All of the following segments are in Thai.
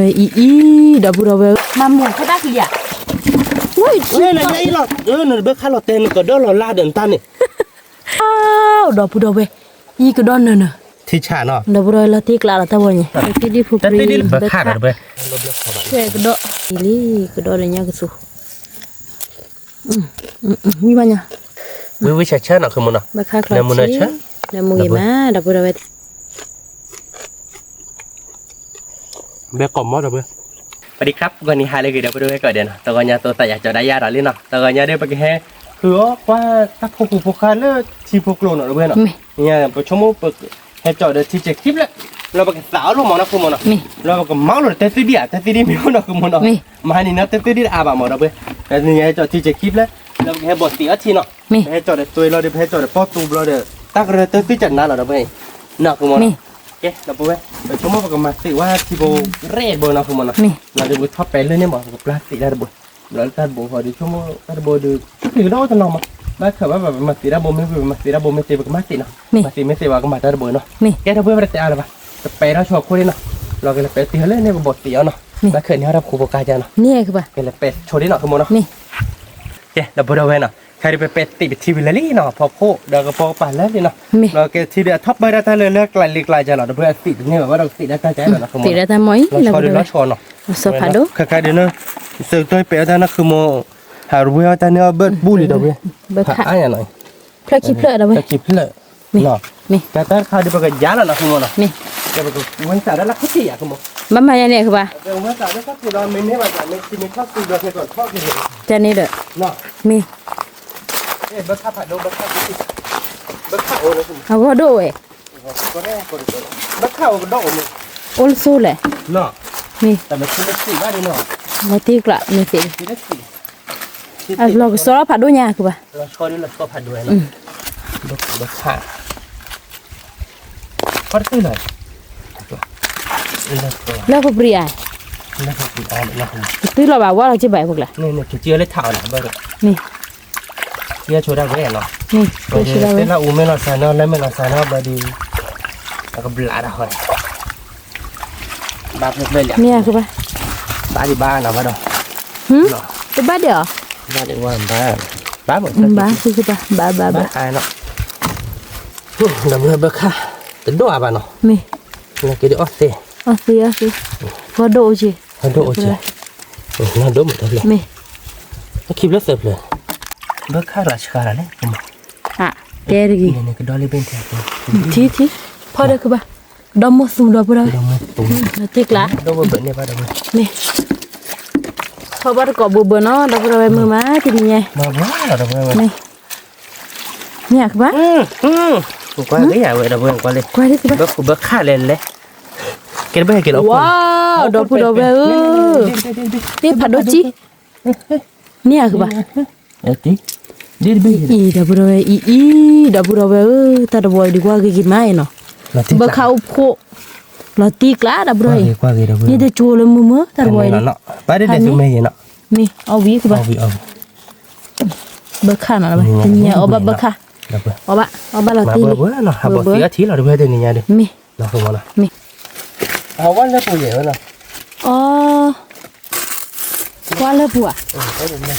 Dah pura mamu kau dah lihat. Woi, lah ni lah. Nak berkalau ten kau dah lah ladan tan ni. Dah pura ke don na. ที่ชาเนาะ Dah pura lah tik lah tahu ni. Tadi pupri. Tapi dia berkat ada ber. Ke do. Ini ke do nya ke su. Ni banyak. วิชาเชิญเนาะคือมันเนาะ Bakar kelas. Namu gimana? Dah pura เบกอมมอดเบอสวัสดีครับวันนี้หาเลยคือเดี๋ยวไปดูให้ก่อนเดี๋ยวนะตอนนี้ตัวแต่อยากจะได้ยาหรอลินเนาะตอนนี้ได้ไปแค่คือว่าถ้าพวกผู้ค้าเลิกที่พวกโลนเนาะเบอเนาะเนี่ยไปชั่วโมงไปให้จอดเดี๋ยวที่จะคลิปแล้วเราไปสาวลงมาเนาะคือมันเนาะเราไปเมาเลยแต่ตีดีไม่รู้เนาะคือมันเนาะมานี่นะแต่ตีดีอาบมาเนาะเบอแต่เนี่ยให้จอดที่จะคลิปแล้วเราไปให้บทตีทีเนาะให้จอดเดี๋ยวตัวเราเดี๋ยวให้จอดเดี๋ยวป้อตูเราเดี๋ยวตั้งเรือเต้ตีจัดหน้าเราเบอเนาะคือมันโอเคเราไปไปชั่วโมงประมาณสิว่าที่โบเรดโบนะคุณมันนะเราจะไปทอดไปเลยเนี่ยบอกกับปลาสีได้โบแล้วถ้าโบพอดีชั่วโมงถ้าโบดูคือเราจะนอนมาบ้านเขาว่าแบบมาสีได้โบไม่มาสีได้โบไม่เสียกับมาสีนะมาสีไม่เสียกับมาได้โบเนาะแกถ้าเพื่อนเราจะอะไรบ้างจะไปเราชอบคุยเนาะเราก็เลยไปตีเลยเนี่ยบทตีเอาเนาะบ้านเคยเนี่ยเราครูโบกาจาเนาะ Ni ke ba? ก็เลยไปโชว์ดิเนาะคุณมันเนาะ Ni. โอเคเราไปดูเว้ยเนาะใครไปเป็ดติดทีวีเลยเนาะพอโคเดี๋ยวก็พอปั่นแล้วดิเนาะเราเกทีเดียวท็อปไปได้ท่าเลยเลือกไกลเลือกไกลจะหล่อเพื่อติดเนี่ยแบบว่าเราติดได้ใกล้ใจหรอ Tidak tak moi. เราชอเราชอเนาะ Sopado. คล้ายๆเดี๋ยวนะเสือตัวเปียท่านั่นคือโมหารู้ว่าท่านเนี่ยเบิดบูลลี่ตัวเว้ยหาอย่างหน่อย Plek plek dah ตะ weh. กี้เพลเนาะ Ni. แต่ถ้าเขาได้ประกาศยาแล้วนะคือโมเนาะ Ni. แต่ประกาศวันเสาร์ได้ละคุยอ่ะคือโม Mama yang ni ke ba? แต่วันเสาร์ได้ก็คือเราไม่ว่าจะไม่ที่มีข้อคุยเราแค่ก่อนข้อคือ Jangan ni dah. เนาะ Ni. เอ๊ะเบิดข้าผัดโดเบิดข้าคุยเบิดข้าโอ้เลยคุณ Awak do weh. ก็ได้ก็ได้เบิดข้าโอ้ดอกโม Also leh. เนาะ Ni. แต่มันคือสีว่าดีเนาะ Mati kelak ni sih. สีได้สี Lo sora padu nya ke ba? เราชอบด้วยเราชอบผัดด้วยเนาะเบิดข้าพัดขึ้นหน่อยนี่ตัว Lo ko beri ai. นี่คือสีอ่อนนะคุณ Tu lo bawa lo je bai pula. นี่คือเจียเลยเท่านะเบิด Ni. เจียช่วยได้เว้ยเนาะ Ni. โอเคเสร็จแล้วอูไม่รอสานอแล้วไม่รอสานอบดีแล้วก็บลาดหอยบาดเลยเลย Ni ke ba? บาดที่บ้านนะบ้าน Hmm? Tu ba dia. บ้านที่ว่าบ้านหมด Ba ke ba? Ba บ้านอายเนาะดำเนินเบิกค่ะตึ้งด้วยบ้านเนาะ Ni. นี่คือเดี๋ยวเตะ Asi. Wa do je. ฮันโดโอเจน่าดมหมดเลย Ni. คลิปแล้วเสร็จเลยเบิกค่ะราชการอะไรผม Ah, dia lagi. นี่คือดอลลี่เป็นแท้ Ti. Pada ke ba? Dah musuh dah pura. ดอมตุ้ม Nanti kelak. ดอมเบิกเนี่ยบ้านดอม Ni. Kau baru kau bubu no, dah pura wei mati ni nya. มาบ้าดอม Ni. Ni ke ba? กูก็ไม่อยากเว้ยดอมกูเลย Kau ada ke ba? เบิกค่าเลยเลยกินไปกินเอา Wow, dah pura wei. Ni padoci. Ni ke ba? เอ้ติดีดี Dah pura wei. Dah pura wei. Tak ada boy di gua ke gimana no. Bekau ko. Lati kelak dah pura wei. Ni dah cuci lemu tak ada boy. เนาะไปได้เด็ดสุดไม่เห็นเนาะ Ni, awi ke ba? เอา Bekah nak ba? Ni obat bekah. Obat มา lati เบื่ ni. อเนาะหาบ่เสียทีเราด้วยเดี๋ยวนี้ดิ Ni. เนาะคือว่าเนาะ Ni. เอาวันละปุ๋ยเนาะ Oh. Kuala buah. ไปเดี๋ยวนี้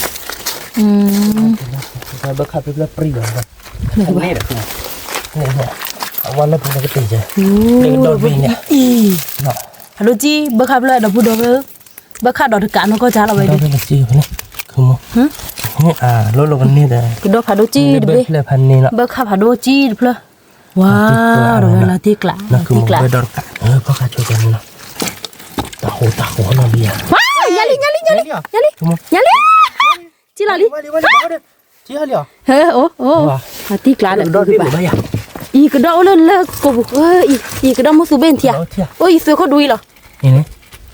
Hmm. เบิกขับไปแล้วปรีเลยนี่แหละคือนี่เอาวันละปุ๋ยก็ตีจ้ะนี่ดอกเบี้ยเนี่ยเนาะ Aduh ji, bekah pula dah budak ke? Bekah dah dekat nak kau jalan ดอก baik. เบี้ยจีบนี่คือมั้งนี่ลดลงกันนี่เด้อ Kedok aduh ji เบิ deh. กเลยพันนี่เนาะ Bekah aduh ji pula. Wah, dah latih kelak. นั่นคือ Latih มัน kelak. ไปดอกกันพ่อข้าช่วยกันเนาะตาโหเนาะเบีย Wah, nyali. Ji lali. จีเหรอ He, oh. Latih kelak dah ดอก tu ที่ ba. บ่อยาก I kedok le ko. I kedok musuh bentia. Oh, i suka duit lah. นี่นี่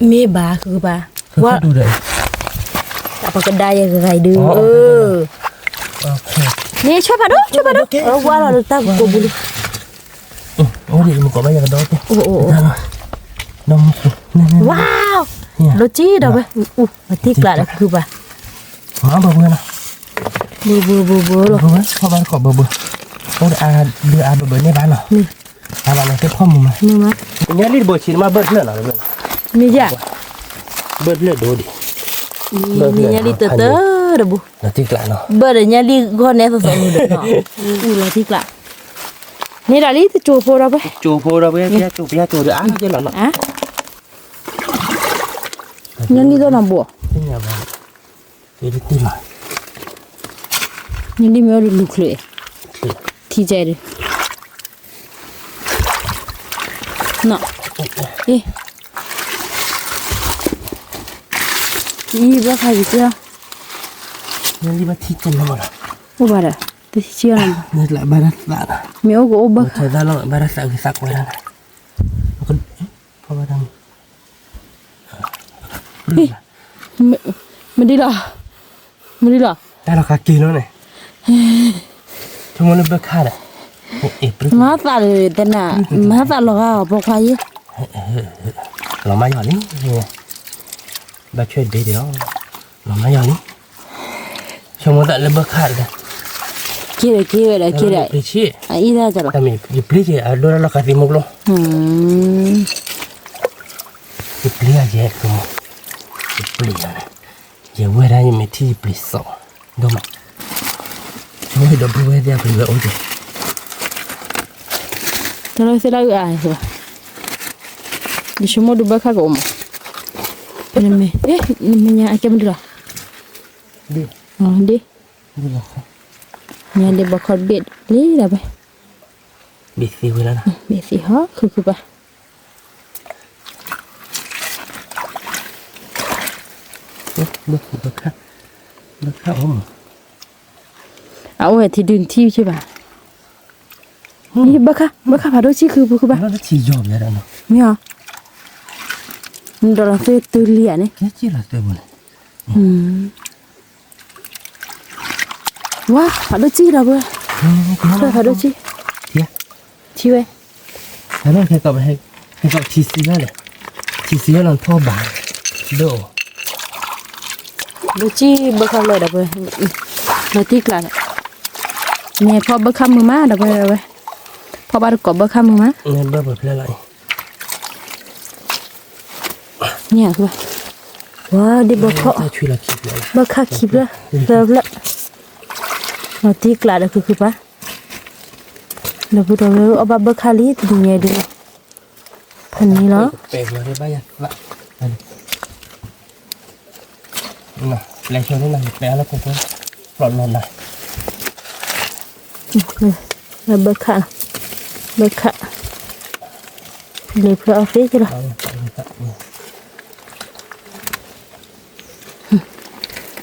Me ba ke ba. ว่าดูเลย Tak apa kedai ya ke gai dia. โอเค Ni cuba padu. Wah, lah letak ko bulu. โอ้ดิมันก็ไม่อยากดอกเนี่ย Oh. นมนี่ Wow. Lo ji dah ba. Latih kelak dah ke ba. มาบ่เบื่อนะ Bu lo. เบื่อเข้าบ้านขอบ่เบื่อโอ้เดือเบื่อในบ้านเหรอบ้านเราเก็บข้อมูลมา Ni mah. เนี่ยรีดบ่ชินมาเบื่อเพื่อนเหรอเบื่อ Ni je. bớt lệ đồ đi nhà đi từ từ được bu là thích lại nó bữa để nhà đi con này sao được nó là thích lại này là đi từ chùa phô ra vậy chùa phô ra bây giờ chùa được ăn chứ là nó nhà đi đâu làm bùa thế nhà bà đi đi tìm lại nhà đi mới được lục lệ thì chạy đi nọ đi đi bác hay gì chưa nhà đi bắt thịt chân nó rồi ô bà đã thì chưa làm nên lại bà đặt bạn à miếu của ô bác thời gian nó bà đặt sạc cái sạc quay ra này con có bà đang mình đi đâu đây là cá kỳ nó này chúng nó bớt khá đấy má ta rồi tên nào má ta là bao khoai chứ là mai nhỏ lắm bà chuyện đấy đó là mai nhỏ lắm chúng nó tận là bớt khá đấy kia đây ý ra cho rồi mình dịp lý gì ở đâu là cái gì một luôn dịp lý à gì không dịp lý này giờ quay ra nhưng mà thì dịp lý sợ đâu mà chúng tôi đâu quay ra phải vậy chứ tôi sẽ đâu ai rồi đi xem một đứa khác của mình mình nhà cái mình được đi đi nhà đi bọc khói biệt lý là vậy biệt gì vậy đó biệt gì hết khử ba bớt khác không ôi thì đừng thiêu chứ bà bớt khác phải đôi chứ khử ba nó chỉ dòm vậy đó nghe không đó là tôi liền ấy cái chỉ là tôi muốn wow phải đôi chi đâu bữa phải đôi chi chi vậy cái này cái cậu chi xí là thô bản đồ đôi chi bữa khác lời đâu bữa nói tiếc là nèพอ bữa khác mưa má đâu bữaพอ bắt có bữa khác mưa má nên bữa lại nè các bạn wow đi bữa khác kịp rồi nó tiếc là được cứ ba nó vừa rồi ở ba bữa khác lý thì nghe được phần này nó nè lấy cho nó làm bé nó cũng có lọt này là bữa khác lấy vào phía chứ là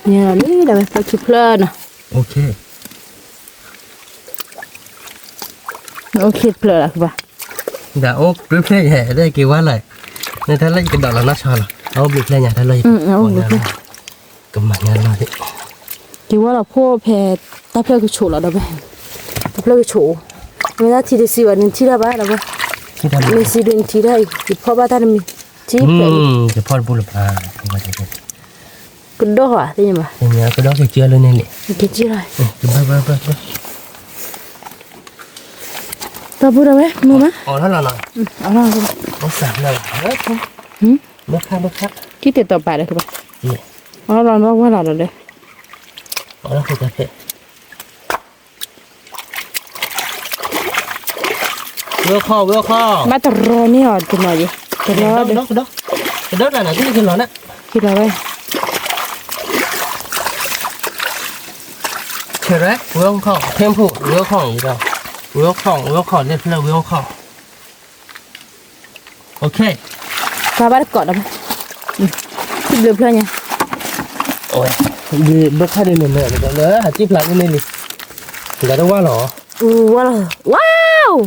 nè lý là phải chụp lên nè ok plơ là ba đã ốp plơ hệ đây kêu quá lại nên thấy lấy cái đó là nó sao là ốp plơ nhà thấy lấy cầm mặt nhà nó đấy kêu quá là po phe ta plơ cái chỗ là đâu vậy ta plơ cái chỗ người ta thì xí vào nên chỉ là ba đâu vậy mình xí đến chỉ đây thì po ba ta mình chỉ cái po bù lụp à cái đó hả thế nhưng mà cái đó phải chia lên này cái chia rồi ba tao bữa đâu ấy mua má nó là nào nó sạc nào hết không nó khác cái tiền tàu bài đấy các bạn nó quá là rồi đấy nó không cà phê vừa kho má tao rò ní hả từ nào vậy từ đó đấy cái đó là cái lon á cái nào đây chờ đấy vừa kho thêm phụ vừa kho gì đâu vừa kho lên là vừa kho ok ta bắt cọt đâu chụp được thôi nha ôi đi bước khai đi mình nữa hả chụp lại lên đi là đâu quá lỏ wow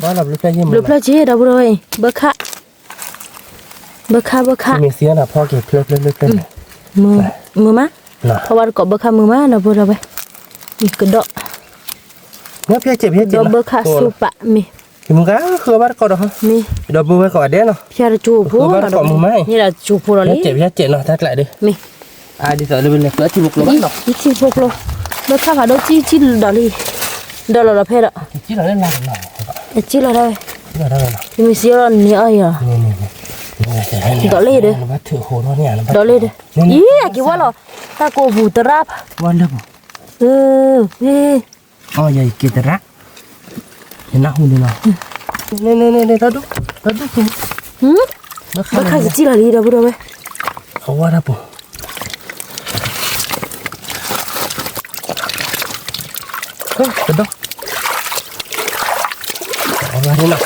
quá là bước khai gì được là gì đâu rồi bước khai mình xía làพ่อ kịp lên mưa máพอbắt cọt bước khai mưa má đâu rồi vậy cái đó nhấp hết chẹp đó bước khai supa mi thì mình cá khơi bắt cọt được không mi đó bơi cọt đen nào phía là chùa phố như là chùa phố đấy hết chẹp nào thắt lại đi mi ai đi tới bên này nữa thì một lỗ bắt đâu đi chim phục luôn bước khai phải đâu chi đó đi đó là phê đó chỉ là lên làm nào chỉ là đây chỉ là đây nào thì mình xíu là nhớ à đỏ lê đấy nó bắt thử hồ nó nhả nó bắt đỏ lê đấy ý à cái quá lo ta cô vụ tơ rap quan đâu ê vậy kia tơ rap thì nó không được nào nè tao đúc không nó khai cái gì là đi đâu đâu vậy không qua đâu bố cái đó ở ngoài đây nào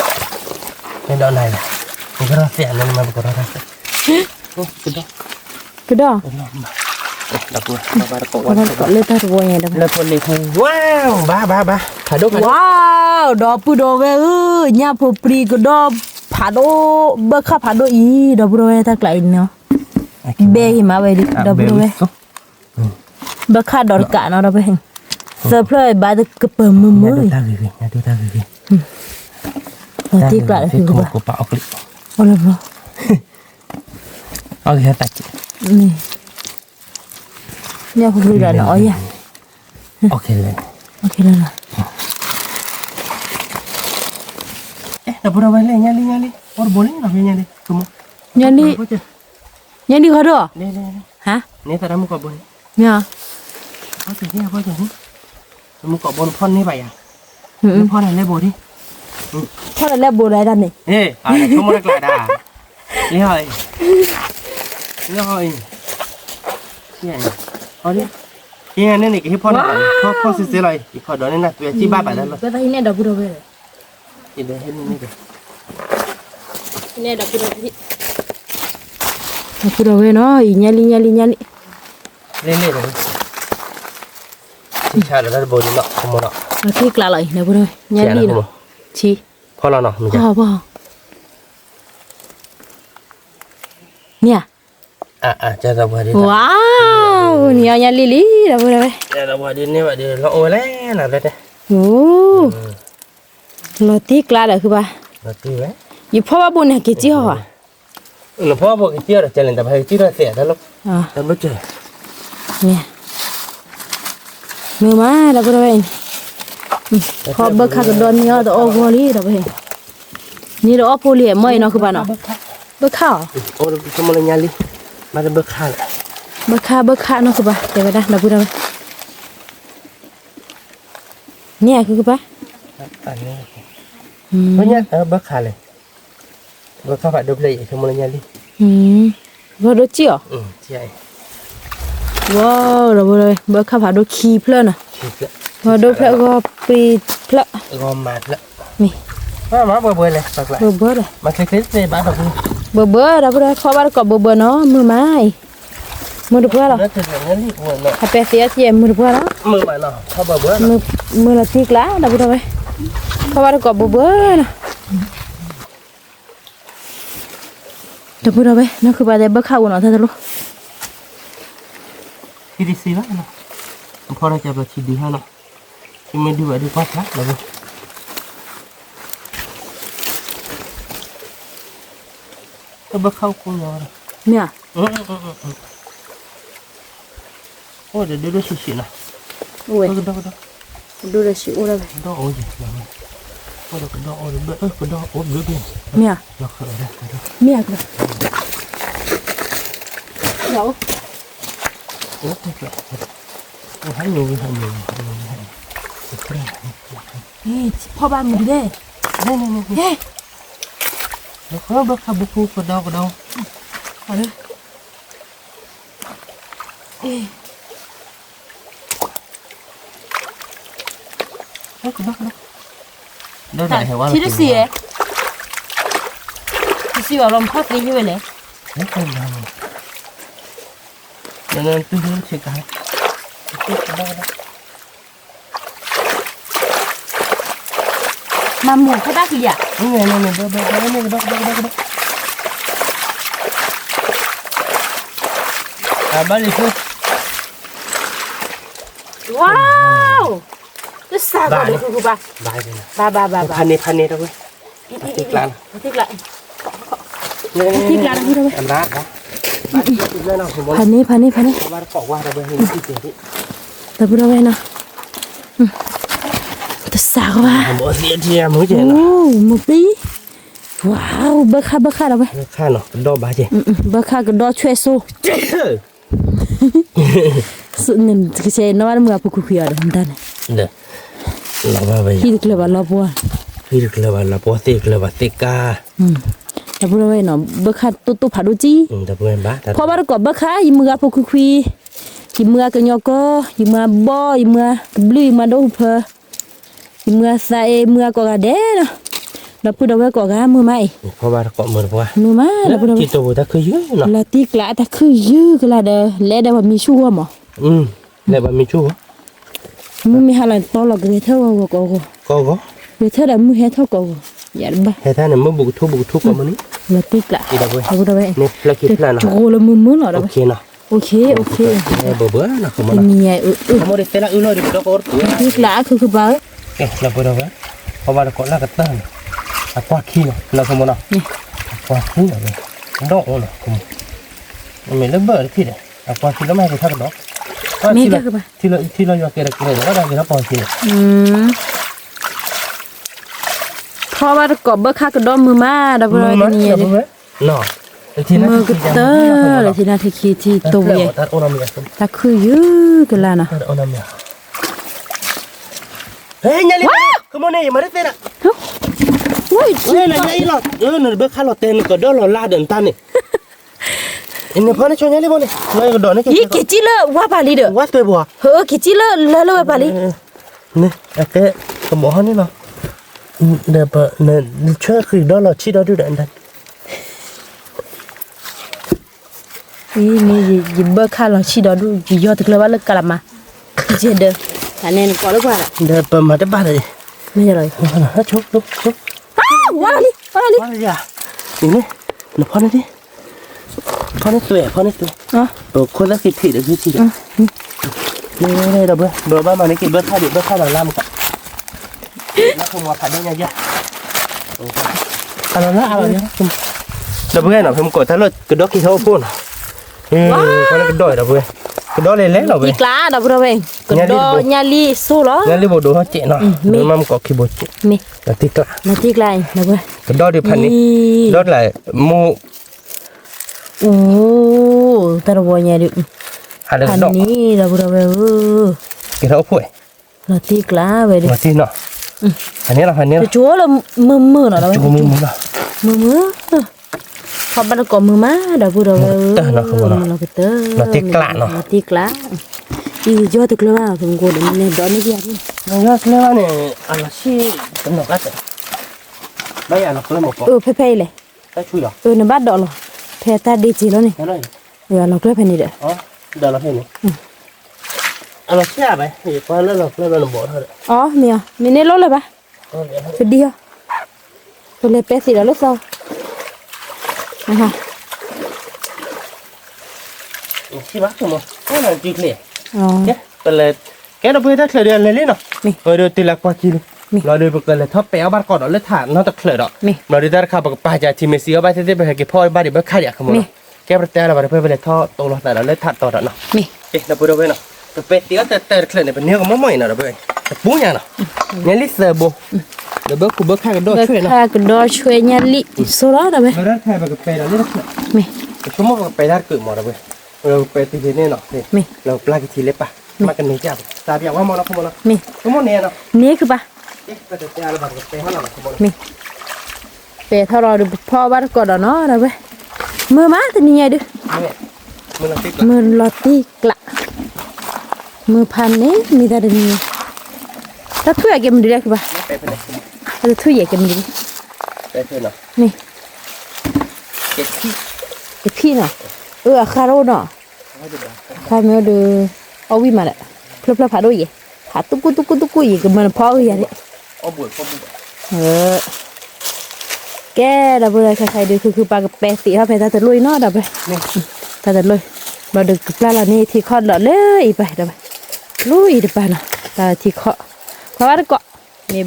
cái đoạn này cái đó xẹn nên mà có đó cái đó đặc biệt ba con có lên ta rồi này đâu lên con này wow ba thả đốt wow đó pu đồ về nhà phụ pri cái đó phá đồ bơ khá phá đồ ý đó bro ta lại nó bê thì mà về đi đó bro về bơ khá đỏ cả nó đó về giờ plei ba được cái bơm mưa ta gửi nó tiếc lại thì của bảo clip ô là bro ok tạch nè nhà phụ pri là nói à ok lên đâu bro về lên nha đi or boleh nggak nha đi cuma nhà đi khó được nè hả nè tao mau kau boleh nhà apa jadi mau kau boleh phone ni bayar phone này lấy bồ đi khó là lấy bồ lại đàn này ê không muốn lại đã lấy rồi vậy thôi đi cái này cái phone này phone xịt lại cái phone đó nên là tụi chị ba bài đó rồi cái này đâu bro về thì để hết này nè đập về nó nhali lên rồi chị cha là bồ đi nọ không muốn nọ nó tiếc lại nè bro nhali nè chi phone là nọ mình bỏ nè cha ra bồ đi wow nhiều nhali lý nè bro cha ra bồ đi nè vậy đi lỗ lấy là đây nó tiếc lạiคือba nó tiếc đấyอีพ่อว่าบุญเนี่ยกี่จี้ห่อ nóพ่อบอกกี่là chơi lên tập hay chứ là xẻ đó lúc tập lúc chơi เนี่ยมือมาแล้วก็ได้พอเบิกข้าก็โดนเนี่ยตัวโอ้โหลีแล้วไปนี่เราโพลีไม่เนาะคือบ้านเนาะเบิกข้า oh cuma nyali mana bekal เบิกข้าเนาะคือบ้านเดี๋ยวไปได้แล้วพูดได้เนี่ยคือบ้าน aneh banyak bekal bekal pak double cuma nyali ว่าดูจี้อ๋อ cai ว้าวเราเลยเบิกข้าผ่าดูขี้เพลินอ่ะว่าดูเพลินก็ปีเพลิน gomat lah นี่ มาเบื่อเลยปักละ เบื่อเลย มาคลิกเลยบ้านเรา เบื่อเราพูดได้ข้อบ้านก็เบื่อเนาะมือไม้มือดูเบื่อหรอ nó từ từ đi buồn nè ถ้าเป็นเสียเจียมือดูเบื่อแล้ว mưa bạn nào không bờ bữa มือละทีกละเราพูดได้ข้อบ้านก็เบื่อนะเราพูดได้นั่นคือบ้านเด็กเบื่อข้าวเนาะท่านรู้ thì đi xí lắm nèพอเราจะไปชิดีฮะเนาะที่ไม่ดูดีกว่าครับเราก็เบิกเข้ากูเนาะ เนี่ย โอ้เดี๋ยวดูสินะ โอ้ย ก็ ดูเลยสิโอ้ย ดอกโอ้ยโอ้ดอกโอ้ยก็ดอกโอ้ยเบี้ย เนี่ย ดอกอะไร เนี่ยกันเดี๋ยว โอ้ยให้อยู่ให้ นี่พ่อบ้านมึงดิเฮ้ย เขาเบิกเข้าบุกก็ดอกเอาเลยก็ดอกได้ไหนเหรอวะ ที่ได้เสียที่เสียลมพัดไปอยู่เลย ไม่เคยทำนั่นตู้เช็คกันมาหมูเขาได้กี่อ่ะ นี่ไงนี่ดอกบ้านนี้คือ ว้าวจะสากันคือบ้า บายเลยนะ บ้า พันนี้ด้วยติดกลาง ติดละ ติดกลางที่ด้วยอันรักนะพันนี้บ้านเกาะว่าเราไปเห็นที่เจ๋งที่ แต่พูดเอาไว้นะจะสากันบ้า หมดเสียทีมือเจ๋ง โอ้หมดปี ว้าวเบอร์ค่าเราไป ข้าเนาะดอกบาเจ เบอร์ค่าก็ดอช่วยสู้สุดนึงก็ใช่นว่าเมื่อพวกคุยอะไรมันได้ เด้อเราว่าไป ที่กลับเราบัว พี่ดึกเลยว่าเราปวดเตกเลยว่าเตกา เราพูดว่าเนาะเบอร์ค่าตุ๊ผาดูจี แต่เพื่อนบ้าแต่ พอบ้านก็เบอร์ค่ายิมือพวกคุยยิมือกันยอก็ยิมือบ่ยิมือบลูยิมือดูเพอยิมือใส่มือก็กระเด้เนาะเราพูดเอาไว้ก็กระมือไม่ เพราะว่าเกาะมือเพราะว่า มือมาเราพูดเอา ที่ตัวถ้าคือเยอะเนาะ เราตีกละแต่คือยื้อกันละเด้อและได้ว่ามีชั่วหมอ แล้วมันมีชู้ มึงมีอะไรตอนเราเกยเท่าก็ ก็ เกยเท่าแต่มึงเฮ็ดเท่าก็อย่าบ้า ให้ท่านเนี่ยมึงบุกทุกกับมันนี่ เราตีกละ อีดับเว้ย เอาไป นี่เราคิดแล้วเนาะ โจละมึงเหรอ โอเคเนาะ โอเค เบื่อเนาะคือมัน นี่ไงขโมยเตละเลยดิบดอกอร์ตัว ตีกละคือบ้า เราเบื่อเว้ยเพราะว่าเราเกาะลากกันตั้งอะกว่าขี้เนาะเราขโมยเนาะกว่าขี้เนาะดอกเนาะมันไม่เลิกเบื่อที่เด้อะกว่าขี้แล้วไม่ให้ทักดอกที่เราอยากเกิดก็ได้เราปล่อยขี้ เพราะว่าก็เบิกค่าก็ดอมมือมาดับเบิลนี่ เนาะที่นั่น มือก็เตอเลยที่นั่นที่ขี้ที่ตัวใหญ่ ตัดโอนามิยา แต่คือยื้อกันละนะ ตัดโอนามิยาเฮ้ยยันลิขโมยเนี่ยมาได้เต้นอ่ะ ว้าย เฮ้ยอะไรยันหลอดนั่นเบิกข้าหลอดเต้นก็เดินหลอดลาเดินตันนี่อินเนพอนี่ชวนยันลิบ่เนี่ยเลยก็โดนนี่ ยี่เกจิเลว่าบาลีเด้อ ว่าตัวบัว เฮ้อเกจิเลแล้วว่าบาลี นี่โอเคก็บอกนี่เนาะเดี๋ยวเนี่ยช่วยคุยดอลลาร์ชีดอดูดันดัน นี่ยิบเบิกค่าเราชีดอดูยี่ยอดเลยว่าเลิกกันละมาเจเด้ออันนี้ก็เลิกว่าละ เดี๋ยวเปิดมาได้บ้านเลย ไม่ใช่เลย ชุบว้าลี ว่าอะไรอ่ะนี่นี่พอนี่ดิพอนี่ตัวคนละ10 ผิดหรือ10ผิดนี่เราเบื่อบ้านมานี่กินเบื่อข้าวหลังล่ำกันแล้วคงมาผัดได้ยังไงอะไรนะเราเบื่อหน่อยผมกดถ้าเรากระดกกี่เท่าพูนก็เลยกระโดดเราเบื่อกระโดดเล็กๆเราเบื่ อีกล้าดับเบิลเว้ยก็ดอญาลีสู้เหรอ งั้นรีบดูเขาเจ๋เนาะมันก็ขี้บดเจ๋ มี แล้วติดละ นาทีไกลดับเบิล กระโดดดิพันนี้กระโดดไหลมู โอ้ตระบัวเนี่ยดิ อะไร พั ก น ระโดด นี้ดับเบิลเว้ย กี่เท่าพูด นาทีไกลเว้ยดิ มาที่เนาะอันนี้เราพันนี้ จะจั่วละมือเนาะ จูมือมือเนาะ มือพอบันก็มือมาดับเบิลเว้ยเราก็เตอนาทีไกลอีจอดกลัวถึงกูเดี๋ยวเนี่ยดอนนี่กี่อัน นี่ก็เรียกว่าเนี่ยอะไรสิเป็นนกอะไรไม่อยากนกเลยหมดปะ เพ่เลย ได้ช่วยหรอ ในบ้านดอกหรอเพ่ตาดีจีแล้วนี่ อะไร เราเกลือเพ่นี่เด้อ อ๋อเดี๋ยวเราเห็นนี่อะไรเสียไปเฮ้ยพอแล้วเราบอกเธอ อ๋อมีอ่ะมีในรถเลยปะเป็นเดียวเป็นเลยเป็ดสีแล้วรถโซ่นะคะ ที่บ้านตัวมั้งก็นั่นจีเคลีย อ๋อ เป็นเลยแกเราเพื่อถ้าเคลียร์เลยเนาะเดี๋ยวตีละกว่ากินเราเดี๋ยวเป็นเลยถ้าไปเอาบ้านก่อนเราเลือดฐานเราตะเคลียร์เราเดี๋ยวได้ราคาแบบป้าจะทีเมซี่เอาไปที่ได้ไปให้กี่พ่อบ้านเดี๋ยวขายขโมยแกประเดี๋ยวเราไปเลยท่อตรงเราแต่เราเลือดฐานต่อเนาะเราพูดเอาไว้เนาะแต่เป็ดที่แต่เคลียร์เนี่ยเป็นเนื้อก็ไม่ไหวเนาะเราไปแต่ปูเนี่ยเนาะเนี่ยลิเซอร์โบเดี๋ยวเบิร์กข้ากันด้วยช่วยเนาะ ข้าก็ดอช่วยเนี่ยลิโซ่แล้วนะเว้ย เราได้แค่แบบเป็ดเราเลือดเคลียร์ มี ชั่วโมงไปได้เกิดหมดเราไปเราไปตีเนี่ยเนาะนี่เราปลากี่ทีเล็บปะมากันนี่จ้าตาเบียว่ามันเราขโมยเรา มี ขโมยเนี่ยเนาะ นี่คือปะ ก็จะเอาแบบไปให้เราขโมย มีเป็ดถ้าเราดูพ่อบ้านก็ดอเนาะนะเว้ยมือมาตัวนี้ไงดิ เนี่ยมือเราติด มือลอตตี้กละมือพันนี่มีแต่เดี๋ยวนี้ถ้าถุยเก็บมันดีได้คือปะ ไปไหน ถ้าถุยเก็บมันดี ไปเพื่อนเนาะ นี่ เก็บที่ ไอพี่เนาะคาโร่เนาะคาเมลดูเอาวิมาแหละเพลิดผาด้วยผาตุกุอีกมันพออย่างนี้ เอาบุญเอาบุญ แกดับเบิลใครดูคือปลากระเปตีถ้าไปถ้าจะลุยเนาะดับไป นี่ ถ้าจะลุยมาดึกปลาละนี่ที่คอดหล่อเลยไปดับไปลุยดับไปนะปลาที่คอเพราะว่าก็นี่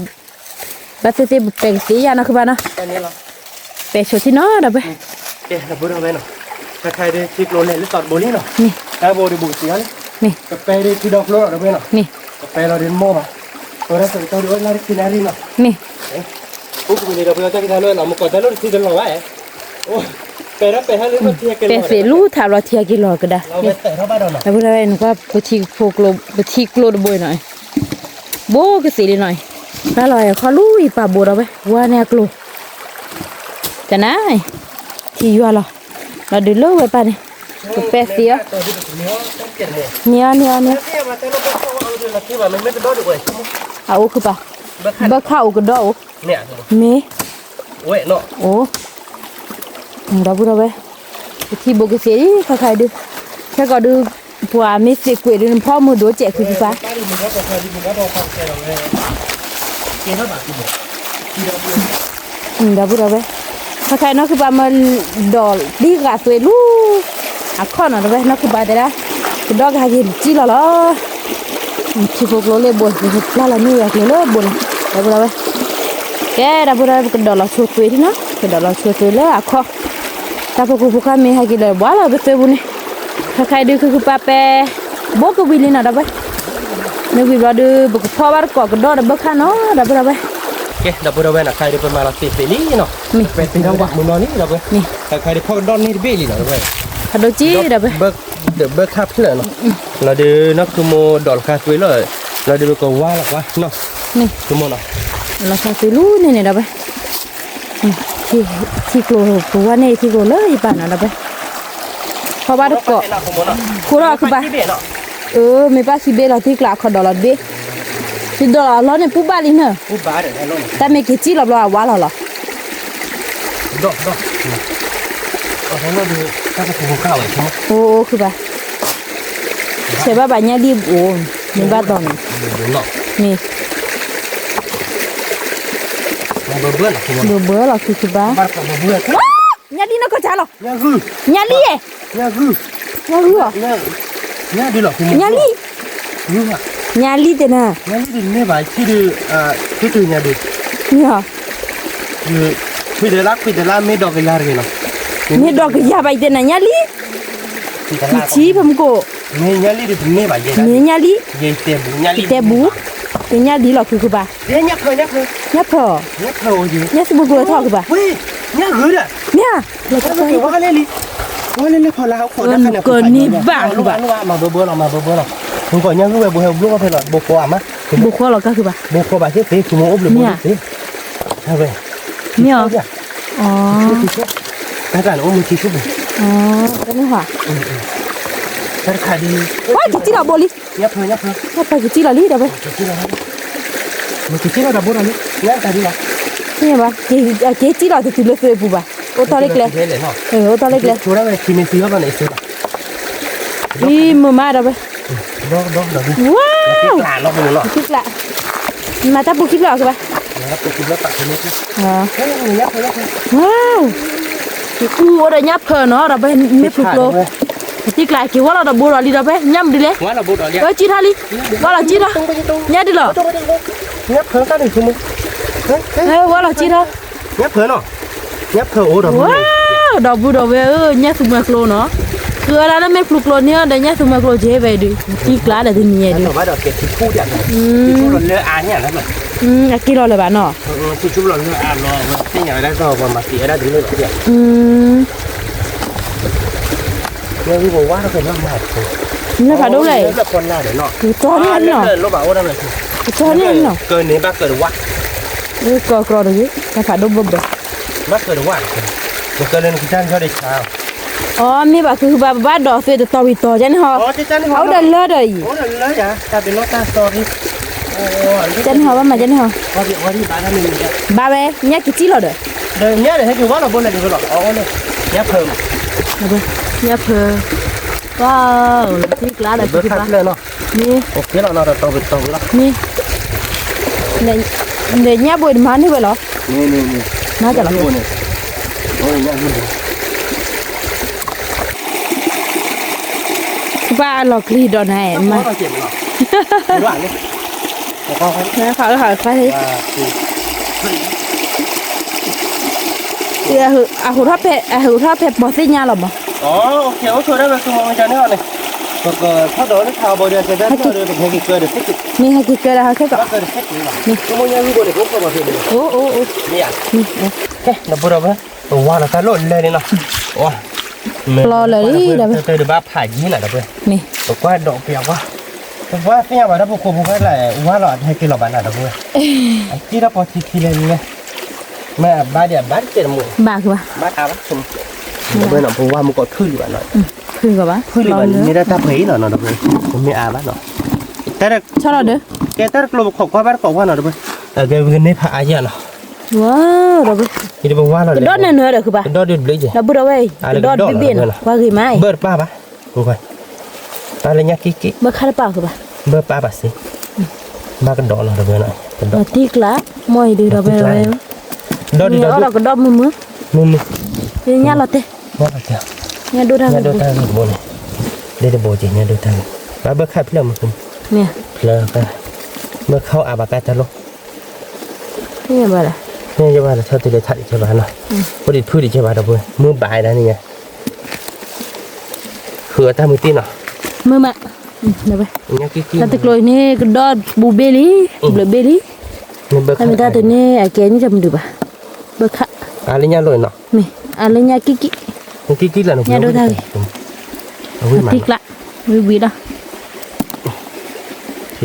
บัตรที่เป็นสียานะคือบ้านนะ อันนี้เรา เป็นชุดที่เนาะดับไป เอ๊ะเราพูดเอาไว้เนาะใครได้ที่โกลเนี่ยหรือตอดโบลี่เนาะ นี่ ถ้าโบได้บุญเสียเลย นี่ กับไปได้ที่ดอกโลเราไปเนาะ นี่ กับไปเราเรียนโม่มาตัวนั้นตัวเดียวเราได้ที่ไหนเนาะ นี่ ปุ๊บมีเราเพื่อนจะกินทานเลยเรามาก่อนทานเลยที่จะลองไว้โอ้ไปรับไปให้เรื่องเทียกัน เป็นเฟลูถามเราเทียกิโลก็ได้ เราไปแต่เท่าบ้านเราหน่อย แล้วพวกเราเห็นว่าปฏิโฟกโลปฏิโกลดบ่อยหน่อยโบก็สีหน่อยแล้วเราเขาลุยป่าโบเราไปว่าเนี่ยกลัวจะน่าที่ยัวเราดูโลกไปป่ะเนี่ยก็แปะเสียเนี่ยเอาคือป่ะบ้าข้าวก็ดอก เนี่ย เม โอ้ยเนาะ โอ้เราพูดเอาไปที่โบกเสียใครดูแค่ก็ดูผัวไม่เสียกวยดูพ่อมือดูเจ็บคือป่ะเราพูดเอาไปใครนอกคือป่ะมันดอลดีกว่าตัวลูกข้อหน่อยไปนอกคือป่ะแต่ละคือดอกหากินจีละที่พวกเราเล่บนคือละนี่อยากเล่บนเราพูดเอาไปแกเราพูดเอาไปก็ดอลชัวตัวที่นะก็ดอลชัวตัวเลยข้อถ้าพวกเขาไม่ให้กินเลยบ้าเราไปเจอบุญใครดูคือป่ะเป้บอกก็วิลลี่นะเราไปนึกว่าดูบอกพ่อบ้านก่อก็ดอลเราไปข้างน้อเราไปเราไปโอเคดับเบิลเวนอะใครได้เป็นมาลาติเฟลี่เนาะเป็นทางวัดมุมนอนนี่ดับเบิลนี่ใครได้พ่อดอนนี่เบลี่เนาะดับเบิลฮัลโหลจีดับเบิลเบิร์เดอะเบิร์คับเชื่อเนาะเราดูนักคือโมดอลคาสเวลเลยเราดูก็ว่าหรอกวะเนาะนี่คือโมเนาะเราใช้ฟิลูนี่ดับเบิลที่กลัวตัวนี่ที่กลัวเลยป่านดับเบิลเพราะว่าเกาะคู่เราคือป่ะไม่ป่ะคีเบเราที่กลาขอดอลลาร์เบที่ดอลลาร์เราเนี่ยปุ๊บบ้านเลยเนอะปุ๊บบ้านเดี๋ยวเราแต่ไม่กี่จีเราว่าเราหรอดอกเอาทั้งเราดูถ้าจะกินข้าวเลยใช่ไหมโอ้คือป่ะใช่ป่ะบ้านเนี่ยรีบโอ้ไม่บ้านตอนนี้นี่มาเบื่อหรอคุณเบื่อหรอคือป่ะบ้านก็เบื่อเนี่ยดีนะก็จ้าหรอเนี่ยคือเนี่ยลีเนี่ยคือเนี่ยรู้อ่ะเนี่ยดีหรอคุณเนี่ยลีเนี่ยลีเด้นะเนี่ยลีเนี่ยบ่ายที่ดูที่ดูเนี่ยดูเนี่ยพี่เดลักไม่ดอกกันยาเลยเนาะไม่ดอกกันยาไปเด้นะเนี่ยลีที่ชีพผมก็เนี่ยลีดูเนี่ยบ่ายเนี่ยลีเนี่ยเตบูเนี่ยลีหรอคือป่ะเนี่ยเพออยู่เนี่ยสมุกเลยทอคือป่ะเฮ้ยเนี่ยคือเนี่ยเราจะว่าเล่นพอแล้วคนนั้นเกินนี่บ้าคือป่ะมาเบื่อเราคุณก่อนเนี่ยคือแบบบุกไปหรอบุกโคอ่ะมั้ยบุกโคหรอก็คือป่ะบุกโคแบบที่สิคือโมอบหรือโมสิใช่ไหมเนี่ยอ๋อแต่การโอ้มือที่ชุบอ๋อก็ไม่หรอแต่ขายดีว้ายจีเราโบลิเนี่ยเพอจีเราลีเดี๋ยวไปมันจีเราดับเบิลอะไรเนี่ยแต่ดีละเนี่ยป่ะจีเราจะตื่นเลยปุ๊บป่ะโอ้ตอนเล็กเลยโอ้ตอนเล็กเลยชัวร์เลยทีมซีก็มาไหนซื้อนี่มือมาเดี๋ยวไปดอกว้าวหลานเราไปหรอคิดละมาจับบุกคิดหรอคือป่ะนะครับบุกคิดแล้วตัดทีนี้อ๋อว้าวอู้อะไรยับเพอเนาะเราไปไม่ฝึกโลที่กลายคิดว่าเราดับบูรอลีเราไปย่ำดีเลยว่าเราบูรอลีจีท่าลีว่าเราจีท่าเนี่ยดีหรอเนี่ยเพอกันอีกทีมึงว่าเราจีท่าเนี่ยเพอเนาะเนี่ยเพอโอ้ดอกว้าวดับบูรอเว้ยเนี่ยสุดมากโลเนาะคืออะไรนั่นไม่ฟลุกโลเนี่ยเดี๋ยวเนี่ยสุดมากโลเจ๊ไปดูที่กลายแต่ที่นี่ดูแต่ว่าดอกเก็บที่คู่อย่างที่คู่เลืออาเนี่ยแล้วมันกี่โลเลยบ้านเนาะที่คู่เลืออารอที่อย่างนั้นก็ประมาณสี่ได้ถึงเลยทีเดียวเนี่ยพี่บอกว่าเราเป็นน้ำหนักนี่ค่ะดูเลยแล้วคนล่าเดี๋ยวเนาะจอนนี่เนาะรถบ่าวนั่นเลยจอนนี่เนาะเกินนี้บ้าเกิดวัดก็กรอดูนี่ค่ะดูบ่บ้าเกิดวัดเกิดเรื่องที่ท่านเขาได้ข่าวอ๋อมีแบบคือแบบบ้านดอกเสือต่อวิต่อจันหอเขาเดินเลื่อยเลยโอ้เดินเลื่อยจ้ะแต่เป็นรถตาสตอรี่โอ้จันหอว่ามาจันหอว่าที่บ้านนั่นเองบ้าเว้ยเนี่ยกี่จีหรอเด้อเดินเนี่ยเดี๋ยวให้ดูว่าเราบนไหนดูหรออ๋อเนี่ยเนี่ยเพิ่มเนี่ยเพิ่มว้าวที่กล้าเลยที่บ้านเลยเนาะนี่โอเคแล้วเราต่อไปต่อแล้วนี่เนี่ยบวยมันนี่เว้ยเหรอนี่น่าจะหรอโอ้ยเนี่ยป้าหลอกลีดอนให้มาเจ็บหรอหลังนี่เขาเขาไปหูท่าเพบอสซี่ยาหรอมั้งอ๋อโอเคโอ้ชัวร์ได้แบบสมองมันจะเนี่ยเลย ก็ถ้าโดนข่าวบ่ได้จะได้ตัวเด็กให้เกิดได้สิ นี่ให้กินเกลือให้แค่ก่อน เกิดได้สินี่ก็มันยังรู้บ่ได้ก็บ่เห็น โอ้โอ้โอ้ นี่อ่ะเฮ้ยดับบ่ได้ว่าแล้วก็หล่นเลยนี่เนาะว้าร อเลยเดี๋ยว เดี๋ยวบ้าผ่ายีน่ะดับเบิ้ล นี่ บอกว่าดอกเปียกว่าผมว่าเสียว่าถ้าพวกคุณพวกอะไรว่าหลอดให้กินหลอดบ้านน่ะดับเบิ้ลที่เราพอทีเลยนี่แม่บ้านเดียบ้านเจ็ดหมู่ บาคือวะ บ้านอาบ้านชุมดับเบิ้ลเนาะผมว่ามันก็ขึ้นอยู่บ้านหน่อย คือกับวะ ขึ้นอยู่บ้านนี่ได้ตาเพยหน่อยดับเบิ้ลผมไม่อาบ้านเนาะแต่ ชอบเราเด้อ แกแต่กลุ่มของบ้านของว่าหน่อยดับเบิ้ลแกเงินในผ่าอาญาเนาะ ว้าวเราไป ที่บอกว่าเรา ดอดเนื้อเด้อคือปะ ดอดเดือดเลยจ้ะ เราบุเราไว้ดอดเบี้ยนว่าคือไม้ เบิร์ดป้าปะกูไปตาเลยเนี่ยกิ๊ก เมื่อคาราเปล่าคือปะ เบิร์ดป้าปะสิมากันดอกหน่อยดับเบิ้ลหน่อยกันดอก ตีกละมอยดีเราไปเรา ดอด นี่ ดอด เราก็ดอมือ มือ นี่เนี่ยเราเตะ ว่าเจ้า เนี่ยดูทาง เนี่ยดูทางบนเดี๋ยวโบจีเนี่ยดูทางมาเบิร์ดขับเพื่อนมาคุณ เนี่ย เพลินไปเมื่อเข้าอาบากาจะลง นี่มาละ เนี่ยจะว่าเราชอบตีเลยทัดอีกใช่ไหมเนาะพอดีพูดอีกใช่ไหมดับเบิ้ลมือบ่ายแล้วนี่ไงคือตามือตีเนาะ มือมาเดี๋ยวไป เนี่ยกิ๊ก ถ้าตะกลอยนี่ก็ดอดบูเบลี่เบลเบลี่ เนี่ยเบิร์ด ถ้าไม่ได้ตัวนี้ไอ้แกนี่จะมาดูปะเบิกค่ะ อะไรเนี่ยลอยเนาะ นี่อะไรเนี่ยกิ๊ก มันกิ๊กแล้วเนาะเอาไว้มา ตีกละวิวีละ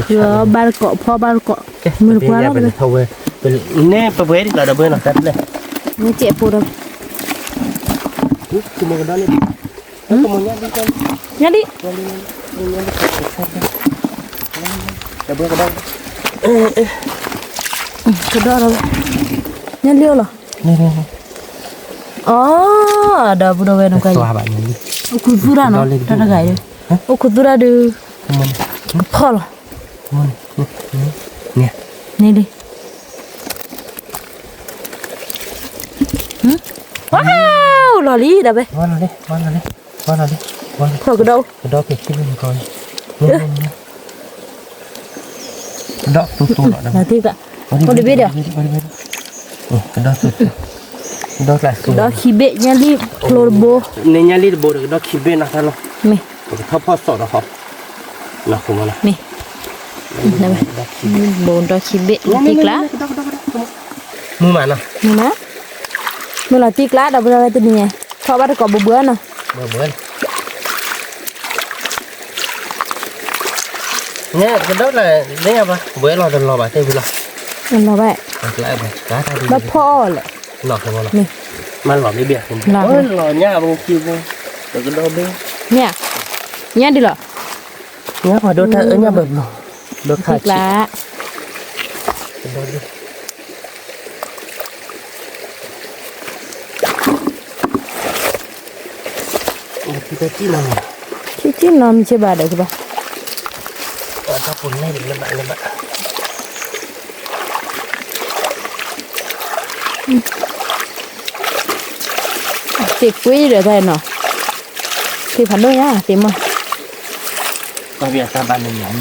คือบ้านเกาะพ่อบ้านเกาะมือกว่าแล้ว เป็น เลย เท่าเว้ยเป็นแน่ประเวทเราดับเบิ้ลเนาะแซ่บเลย นี่เจ็บปวดเลย คือมันก็ได้เลยแล้วก็มันเนี่ยดีจัง เนี่ยดิ ดับเบิ้ลก็ได้ กระโดดเลยเนี่ยเลี้ยวเหรอ นี่ อ๋อเดี๋ยวบุดเวนกัน ตัวแบบนี้ โอ้คุณพูดอะไรเนาะท่านอะไรเลยโอ้คุณพูดอะไรดู มัน พ่อเหรอ เนี่ย นี่ดิว้าวหล่อลีเดี๋ยวไป วันอะไรวัน พ่อกระโดด กระดอกเก็บที่มันก่อนกระดอกตัวๆนะ นาทีกะคนดีเดียว กระดอกตัวกระดอกหลายตัว ดอกขี้เบะเนี่ยรีบโคลโบ ในนี้รีดโบกระดอกคิดเป็นนะท่านเนาะ นี่ ถ้าพ่อสอนนะครับนะคุณมาละ นี่เดี๋ยวไปโบนดอกขี้เบะตีกละ มือมานะ นี่นะเมื่อเราตีกละเดี๋ยวเราจะนี่ไงเพราะว่าถ้าเกาะเบื่อเนาะ เบิ้ลเนี่ยกระดอกเลยเนี่ยปะเบิ้ลเราจะรอแบบเต้ไปละ มันเราไป lại vậy cá ta đi แล้วพ่อแหละ lọt không lọt นี่ mà lọt đi biển không Lọt ôi lọt nha bông kêu vô được cái đôi bên เนี่ยเนี่ยดิเหรอ nhá vào đôi ta ở nhà bẩn rồi đôi ตี khai กละ cái đôi đi cái chi nào ที่ที่นอนมีเชื่อบาเดี๋ยวคือปะ ở ta phun này được lên bạn เจ็บกุ้ยเดี๋ยวได้เนาะที่พันด้วยนะเต็มมั้ง bây giờ ta bàn này nhắm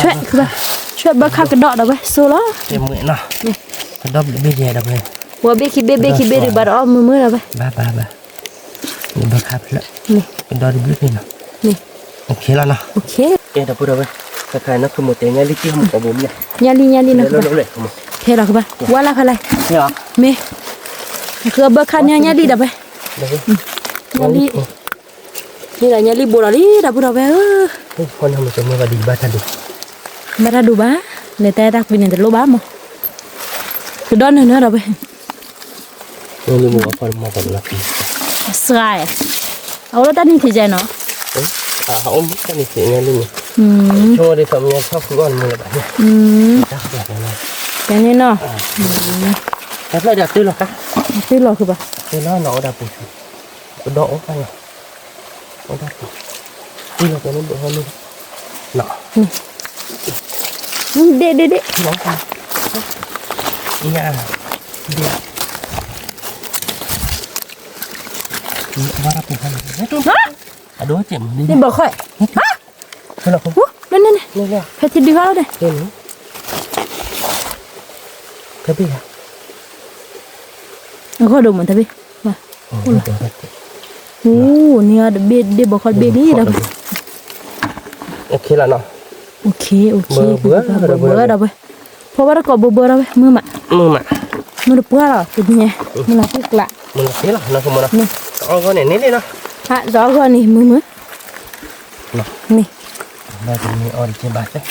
ช่วยคือปะช่วยบ้าข้ากระโดดเอาไปโซ่ล้อ em nguyện nào cái đôi bị bây giờ đập này หัวเบคิเบหรือบาดอ้อมมือเอาไป ba nhìn bơ khắp lại นี่ cái đôi đi biết đi nào นี่ ok là nào โอเค em đập đâu vậy cái khai nó không một tiếng nghe lý kia không có bốm nhỉ ยาลีนะคือ nó ปะ lệ không เท่หรอคือปะว่าละอะไร thế hả เมคือบ้าข้าเนี่ยยาลีดับไป đấy ยาลีนี่แหละยาลีโบราณดับเราไปcon nào mà cho mua vào đi ba thằng đi มาได้ดูบ้าในแต่ดักวินในโลบ้ามั้งคือดอนเนื้อเราไป nên đi mua con mà còn là gì สกายเอาแล้วด้านนี้ที่ใจเนาะ à không biết cái này thì nghe luôn อืม cho đi cầm nghe sau khi con mua lại bạn nhé อืม chắc là cái này อย่างนี้เนาะ cái này đặt tư là cả ซื้อหรอคือปะ cái nó đặt bụi cái độ cái này nó đặt bụi đi là cái nó bự hơn luôn nọ เด็ด nó không nhà đi vào đặt bụi hơn à đối chuyện đi นี่บอกค่อย cái là không นั่น lên nè แพทย์ดีว่าแล้วเด้ lên nữa cái gì à เอาข้อดูเหมือนทพี่มา được โอ้เนี่ยเบ็ดเดี๋ยวบอกคนเบ็ดนี่เรา โอเคแล้วเนาะ โอเคเบื่อเราไปเพราะว่าเราก็เบื่อเราไปมือมามือเบื่อเราเป็นไงมือเราตึกละ มันโอเคแล้วนะคุณมันนี่เอาก็เนี่ยนี่เลยเนาะ ฮะรอก่อนนี่มือ เนาะ นี่ เราจะมีออริจินบาทเลย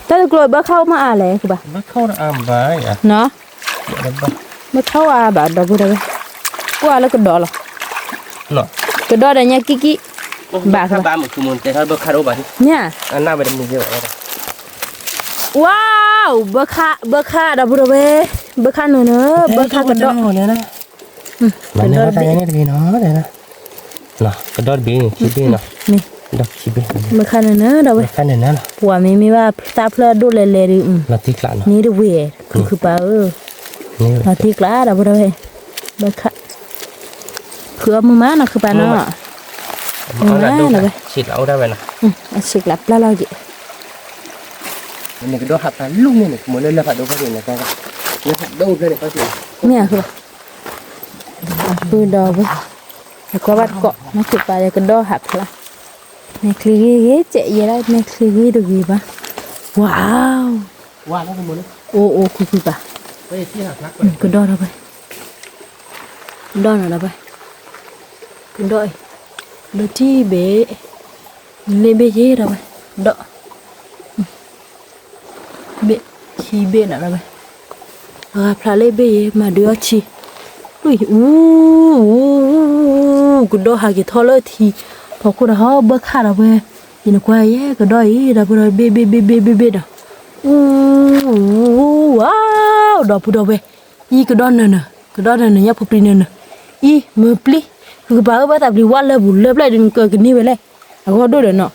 ถ้าจะกลัวเบื่อเข้ามาอะไรคือบ่ ไม่เข้าอ่านไปอ่ะ เนาะ เดี๋ยวบ้า ไม่เข้าแบบเราพูดอะไรกว่าแล้วก็ดอหรอ เนาะ ก็ดอได้เนี่ยกิ๊กบา ถ้าบ้าหมดคือมันแต่ถ้าเบิกคาร์โรบาที่ เนี่ย อันหน้าไปดำเนินเยอะเลย ว้าวเบื่อค่าเราพูดอะไรเบื่อค่าเนอะเบื่อค่ากระดอ เนี่ยนะมันเนี่ยแต่เนี่ยดีเนาะเลยนะเนาะกระโดดบีคิดบีเนาะ นี่ ดอกคิดบี เบื่อค่าเนอะเราไป ขั้นเนี่ยนะ ผัวไม่ว่าตาเพลอดูเลยดิ เราติ๊กละเนาะ นี่ดูเวคือเปล่านี่ เราที่กล้าเราพูดอะไรเบื่อค่าคือมือมานะคือปาเนาะ เอาละดูฉีดเอาได้ไหมนะ สิกลับแล้วเราจิ นี่ก็โดนหักกันลุงเนี่ยหมดเลยแล้วผัดดูก็เห็นนะจ๊ะเนี่ยดูเลยก็เห็น เนี่ยคือดอกไปแล้วก็วัดเกาะนักศึกษาจะกระโดดหักละในคลีเจ๊ยังได้ในคลีดูดีปะว้าว ว่าแล้วคุณหมดเลย โอ้คือปะ ไปที่หักนัก กระโดดเราไปดอนเราไปกระโดดโดที่เบ๋เลเบเย่เราไปดอเบชีเบน่ะเราไปพระเลเบเย่มาเดือชีอุ้ยกูโดนหากี่ทอเลยทีพอกูเราเบิกขาเราไปยินกว่าแย่ก็ได้เราไปเบดว้าวดอกพูดเอาไปอีก็ดอนเนอะก็ดอนเนอะยับพอปรีเนอะอีมือปลีคือบ้าบ้าแต่ปลีวันเลยบุญเลยเลยดึงเกิดกันนี่ไปเลยแล้วก็ดูเดี๋ยวเนาะ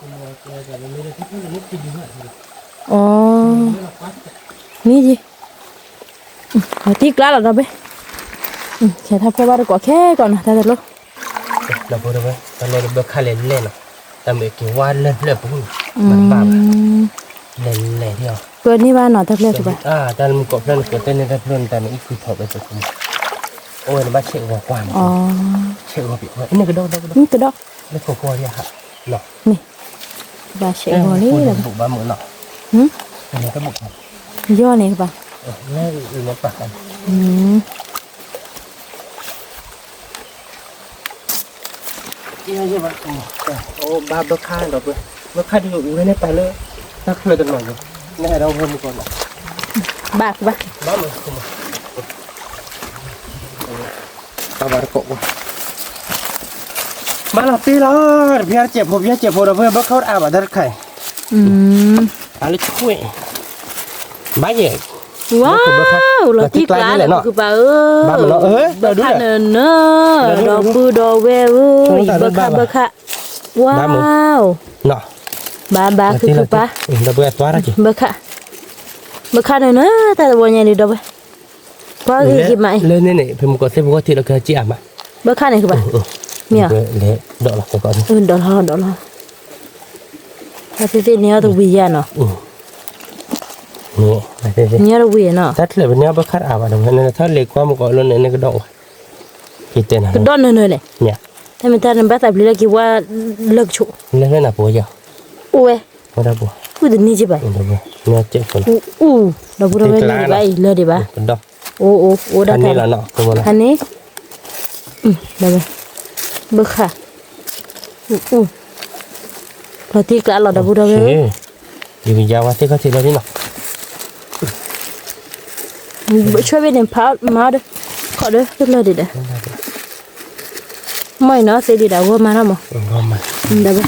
อ๋อนี่จีที่กล้าเราไปแค่ทำแค่ว่าเราก็แค่ก่อนนะถ้าจะลด เราพูดไปตอนนี้เราเบิกค่าเล่นเล่นเนาะแต่เมื่อกี้ว่าเล่นเล่นปุ๊บมันบ้าเล่นเล่นเดียว เกิดนี่ว่าหนอทักเรียกถูกป่ะ แต่มันก็เพื่อนก็เต้นในเพื่อนแต่มันอีกคือถอดไปสุดโอ้ยบ้าเชื่อว่ากว้าง อ๋อ เชื่อว่าปิดไว้นี่ก็โดน นี่กระดอก ไม่กลัวเนี่ยฮะเนาะ นี่บาเชอร์นี่เลย บุกบ้าเหมือนเนาะอันนี้ก็บุก ย่อนี่ป่ะ นี่อื่นมาปะกัน ที่นี่ใช่ไหมโอ้บ้าเบิกค่าเราเบิกค่าที่อยู่ในไปเลยถ้าเคยกันหน่อยนี่เราเพิ่มก่อนเนาะ บาทป่ะ บ้าเหมือนคุณตาบาร์โกมาหลับปีแล้วพี่อาเจ็บผมพี่อาเจ็บผมเราเพื่อเบิกเข้าอาบัดได้ไข่อะไรช่วยบ้าใหญ่ ว้าวเราที่กลางเลยคือป่ะบ้ามันเนาะเบิกค่าเนอะดอกบูดอกเว้ยเบิกค่าว้าว เนาะ บาคือป่ะ เราเบิกตัวอะไรจี เบิกค่าเนอะแต่วันนี้ดูไปก็คือกี่ไม้ เลยนี่เพิ่มก็เซฟก็ที่เราเคยจีบมา เบิกค่าเนี่ยคือป่ะเนี่ย เละดอกละก่อน ดอกละถ้าที่นี่ต้องวิ่งเนาะ นี่ เนี่ยเราวิ่งเนาะ ถ้าเลยเป็นเนี้ยเบิกค่าอาบัดนั่นถ้าเล็กกว่ามันก็เรื่องนี้ก็ดอกกี่เต็นนะ ก็ดอนเนอะเลย เนี่ย ถ้ามันถ้ามันแบบแต่เรียกว่าเลิกชุ เล่นน่ะปัวเยอะ โอ้ย ไม่ได้ปัว กูจะนี่จะไป ไม่ได้ปัวเนี่ยเจ็บคน เราพูดอะไรเลยไปเลยดีป่ะ เป็นดอก โอ้ได้ อันนี้ละเนาะตัวละ อันนี้ได้ไหมเบิกค่ะพอที่กลางเราได้พูดอะไร อยู่ยาวที่เขาทีละนี่เนาะ ช่วยไปหนึ่งพาวมาด้วยขอด้วยเลยดีเด้อไม่เนาะเสียดีเด้อว่ามาแล้วมั้ง ก็มา ได้ไหม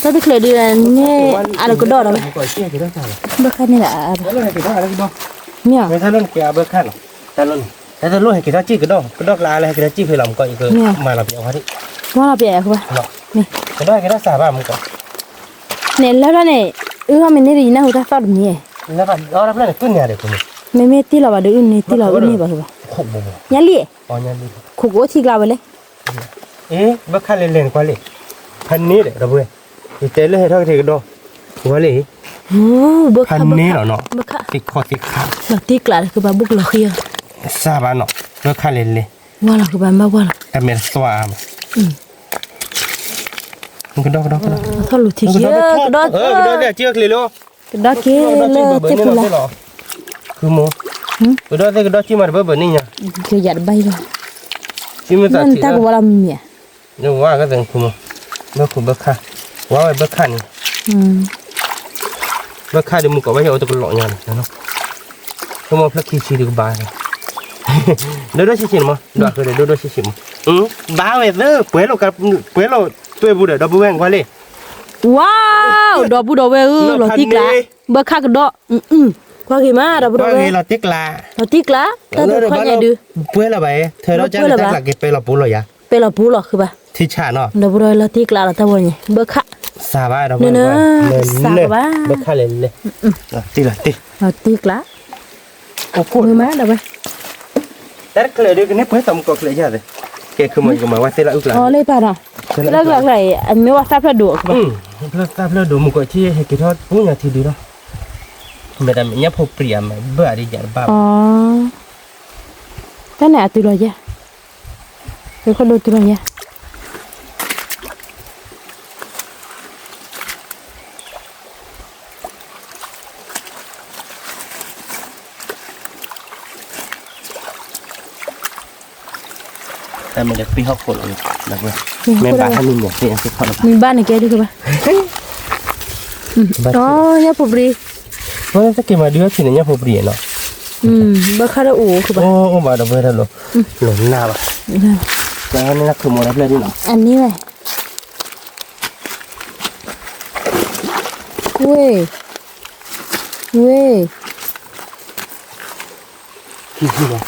ถ้าที่เคยดีเนี่ยอะไรก็ดอดไหม ก็เชี่ยกี่ดอกกัน เบิกค่ะนี่แหละ แล้วเราให้กี่ดอกอะไรกี่ดอก เนี่ย ไม่ถ้าลุ่นเกียร์เบิกค่าหรอแต่ลุ่นให้กี่ดอกจี้กี่ดอกลาอะไรให้กี่ดอกจี้เพื่อลำก็อีกคือมาเราเปียกว่าที่ ว่าเราเปียกป่ะ เนาะ นี่ กี่ดอกสาบ้ามันก็ เนี่ยแล้วเนี่ยมันนี่ดีนะหัวตาฟ้าแบบนี้ แล้วก็เราเพื่อนขึ้นเนี่ยเด็กคนนี้ ไม่ที่เราว่าเดินนี่ที่เรานี่ป่ะคือป่ะ ขบบ่ ยันลี่ อ๋อยันลี่ คุกโอที่กลาไปเลย เบิกค่าเล่นกว่าเลยพันนี้เลยเราเพื่อนอีเต้เลยให้เท่าที่กี่ดอกว่าเลย โอ้เบิก พัน ค่ะ นี้เหรอเนาะ เบิกค่ะ ติดคอติดขา เราที่กลาคือป่ะบุกเราเคีย ซาบ้านเนาะ ก็ค่าเล่นเลย ว่าล่ะคือบ้านบ้าว่าล่ะ แต่เมนสวามมันก็ดอก ทอดลูกทีเกียกระดอก กระดอกเนี่ยเจือกเลยลูก กระดอกเกเลยเจ็บละ คือโมกระดอกที่มาแบบนี้เนี่ย คือหยัดใบละ ที่มันตัด นั่น สิน ตาก็ว่าละเมีย เนี่ยว่าก็แต่คือโมเบิกคุณเบิกค่าว่าไอ้เบิกค่านี่เบิกค่าเดี๋ยวมึงก็ไว้เอาตะกุหลอกเนี่ยนะเนาะคือโมพลักขี้ชีดีกว่าบ้าเดี๋ยวชิมมั้งดอกคือเดี๋ยวชิมบ้าเว้ยเด้อเปลือยเรากับเปลือยเราตัวบุเดี๋ยวเราบุแหวงกว่าเลย ว้าวดอกบุดอกเวหลอติกละเบิกค่ากระดอกว่ากี่มาดอกบุดอกเว เราติ๊กลา หลอติกละแต่ตัวคนใหญ่ดู เปลือยเราไปเธอเราจะได้หลักเก็บไปเราปูเราอย่า เป็นหลอปูหรอคือปะ ที่ชาเนาะ ดอกบุดอกหลอติกละเราตะวันเนี่ยเบิกค่า ซาบ้าเรา เนอะซาบ้า เบิกค่าเลยตีละตี หลอติกละ โอ้โห มือมาดอกไป แต่เคยดูกันเนี่ยเพื่อทำก็เคยใช่ไหมแกคือมันก็มาว่าเตละอุกลา อ๋อเลยป่ะเนาะแล้วก็อะไรอันไม่ว่าทราบพระดูคือปะ เพื่อทราบแล้วดูมันก็ที่ให้กินทอดผู้อย่างที่ดีเนาะไม่ได้ไม่เนี่ยพอเปลี่ยนมาเบื่อดีอย่างบ้า อ๋อท่านไหนตัวอะไรเนี่ยเดี๋ยวเขาดูตัวอะไรเนี่ย แต่มันจะปีเขาคนเลยแบบว่าแม่บ้านท่านนี่เนี่ยที่ยังติดเขา มีบ้านในแกด้วยคือปะอ๋อเนี่ยผมรี เพราะถ้าเกิดมาเดือดที่เนี่ยพอเปลี่ยนเนาะ บ้าคาราโอคือปะ โอ้มาดับเบิลทันหรอหล่นหน้าป่ะแล้วนี่นักขโมยรับเล่นนี่หรอ อันนี้เลยเว้ย ขี้เหรอ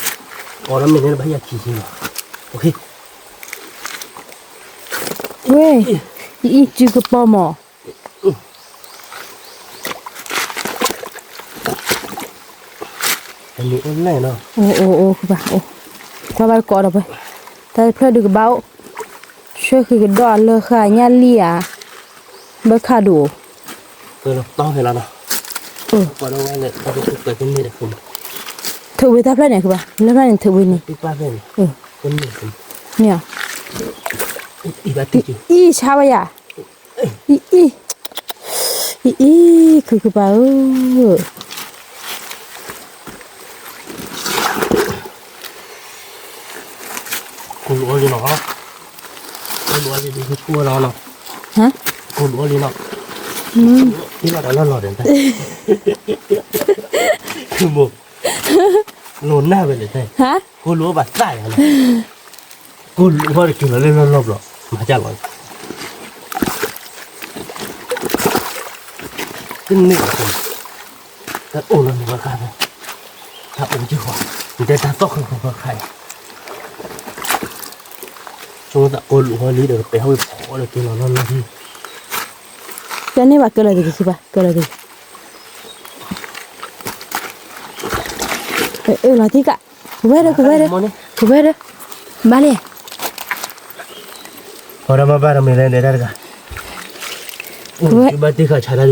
อ๋อแล้วมันเนี่ยไม่อยากขี้เหรอโอเค เว้ยอีจูกระป๋อมอ อันนี้แน่เนาะ โอ้คือปะโอ้ความบ้านก่อนเอาไปแต่เพื่อดูกระเบ้าช่วยคือกระดอนเลยค่ะญาเลียเบิกคาดู ต้องเห็นแล้วเนาะพอเราว่าเนี่ยเราต้องเกิดเป็นนี่แหละคุณ เธอไปทับแล้วไหนคือปะแล้วนั่นเธอไปนี่ พี่ป้าเป็นคนนี่คุณ เนี่ย อีบัตติจู อีชาวายาอีคือปะคุณรู้เลยเนาะคุณรู้เลยดีทั่วเราเนาะ ฮะ คุณรู้เลยเนาะที่เราได้หล่อเด่นแต่คือบุกโน่นหน้าไปเลยใช่ ฮะ คุณรู้บัตรได้อะไรคุณรู้ว่ากินแล้วเล่นรอบๆหรอมาจ้าก่อนขึ้นนี่คุณแต่โอ้เราไม่ว่าใครถ้าโอ้ชื่อว่ามันจะต้องของใครช่วงแต่โอ้รู้ว่านี้เดี๋ยวไปห้องพอเลยกินแล้วนั่นที่ ก็นี่ว่าเกิดอะไรดีคือปะเกิดอะไรดีเราที่กะกูไปเด้บ้านเลย พอเรามาบ้านเราไม่ได้ได้กันบ้านที่เขาใช้ได้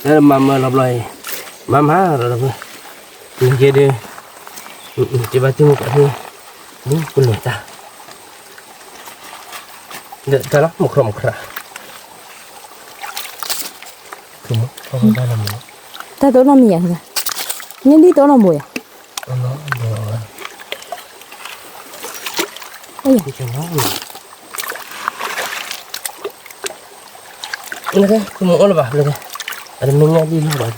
แล้วมาเราลอยมาเราไปนี่แกดิที่บ้านที่มุกนี่นี่คุณหนุ่ยจ้าเดี๋ยวจะรับมุกครคราคือมุกเขาได้แล้วมั้ง ถ้าตัวน้องมีอะไรคือปะนี่ดีตัวน้องบ่อย อ๋อเนาะเดี๋ยว เอ้ย ที่จะน้องนี่แค่คือมุกอะไรบ้างเลยอันนี้ไม่ง่ายดีเลยบ้าง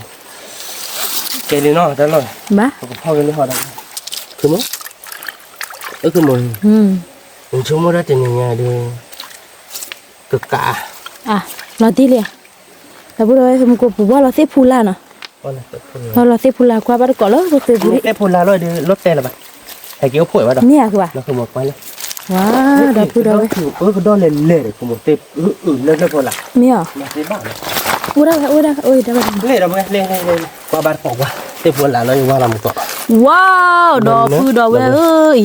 แกดีเนาะแต่เลย บ้า ผมพ่อกันเลยหอดังคือมุกคือมุกผมชมว่าได้แต่ยังไงดีกึกกะ อ่ะเราที่เลยแต่พูดเลยผมก็บอกว่าเราเซพูลาเนาะ ว่าอะไรเกิดขึ้น เราเซพูลากว่าบ้านก่อนแล้วเราเซพู ได้พูดลาเลยดีรถเต้นหรือเปล่าไอ้เกี่ยวป่วยมาดอก เนี่ยคือปะ แล้วคือหมดไปเลย ว้าวเราพูดเลย ก็โดนเล่นเล่นคือหมดเต็มเล่นพูดละ เนี่ย มาเต็มบ้าน อุ้ยได้อุ้ยได้ได้ เล่นเราไม่เล่นว่าบ้านปอกว่าเต็มพูดละเราอยู่ว่าเราหมดก็ ว้าวดอกพูดดอกเว้ยเอ้ย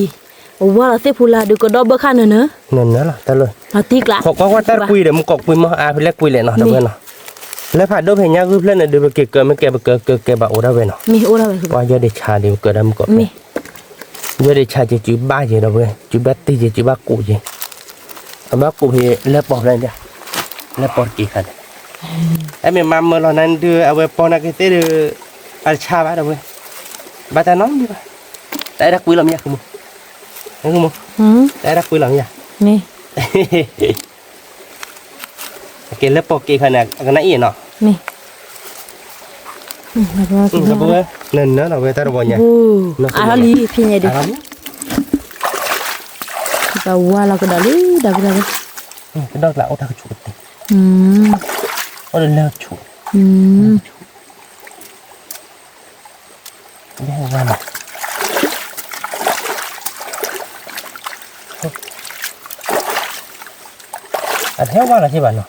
ว่าเราเซพูลาดูก็ดอกเบอร์ข้างเนอะ นั่นนะล่ะแต่เลย เราตีกละ ขอว่าแต่คุยเดี๋ยวมึงกอกคุยมาอาเพื่อนคุยเลยเนาะเดี๋ยวเนาะแล้วผ่านด้วยเพลงยากคือเพื่อนเดี๋ยวเกิดไม่เกิดเกิดแบบโอ้ได้เว้ยเนาะ มีอุ้ยได้คือ ว่าจะได้ชาเดียวเกิดได้มึงก็ มี giờ để xài chỉ chữ ba gì đâu vậy chữ ba tí chỉ chữ ba cụ gì ba cụ thì lép bọt lên nha lép bọt kỳ khẩn em mình mam mơ lo nên đưa ở về pon cái tê đưa ăn cha bá đâu vậy ba ta nói như vậy tại đã quý lắm nha không không tại đã quý lắm nha nè cái lép bọt kỳ khẩn này cái nãy gì nọ nè nên nó là về ta đâu vậy nhỉ à li phi nhảy đi tao qua là cái đó đi đâu rồi cái đó là ô ta chuột ô là leo chuột cái này qua này anh theo qua là gì bạn nào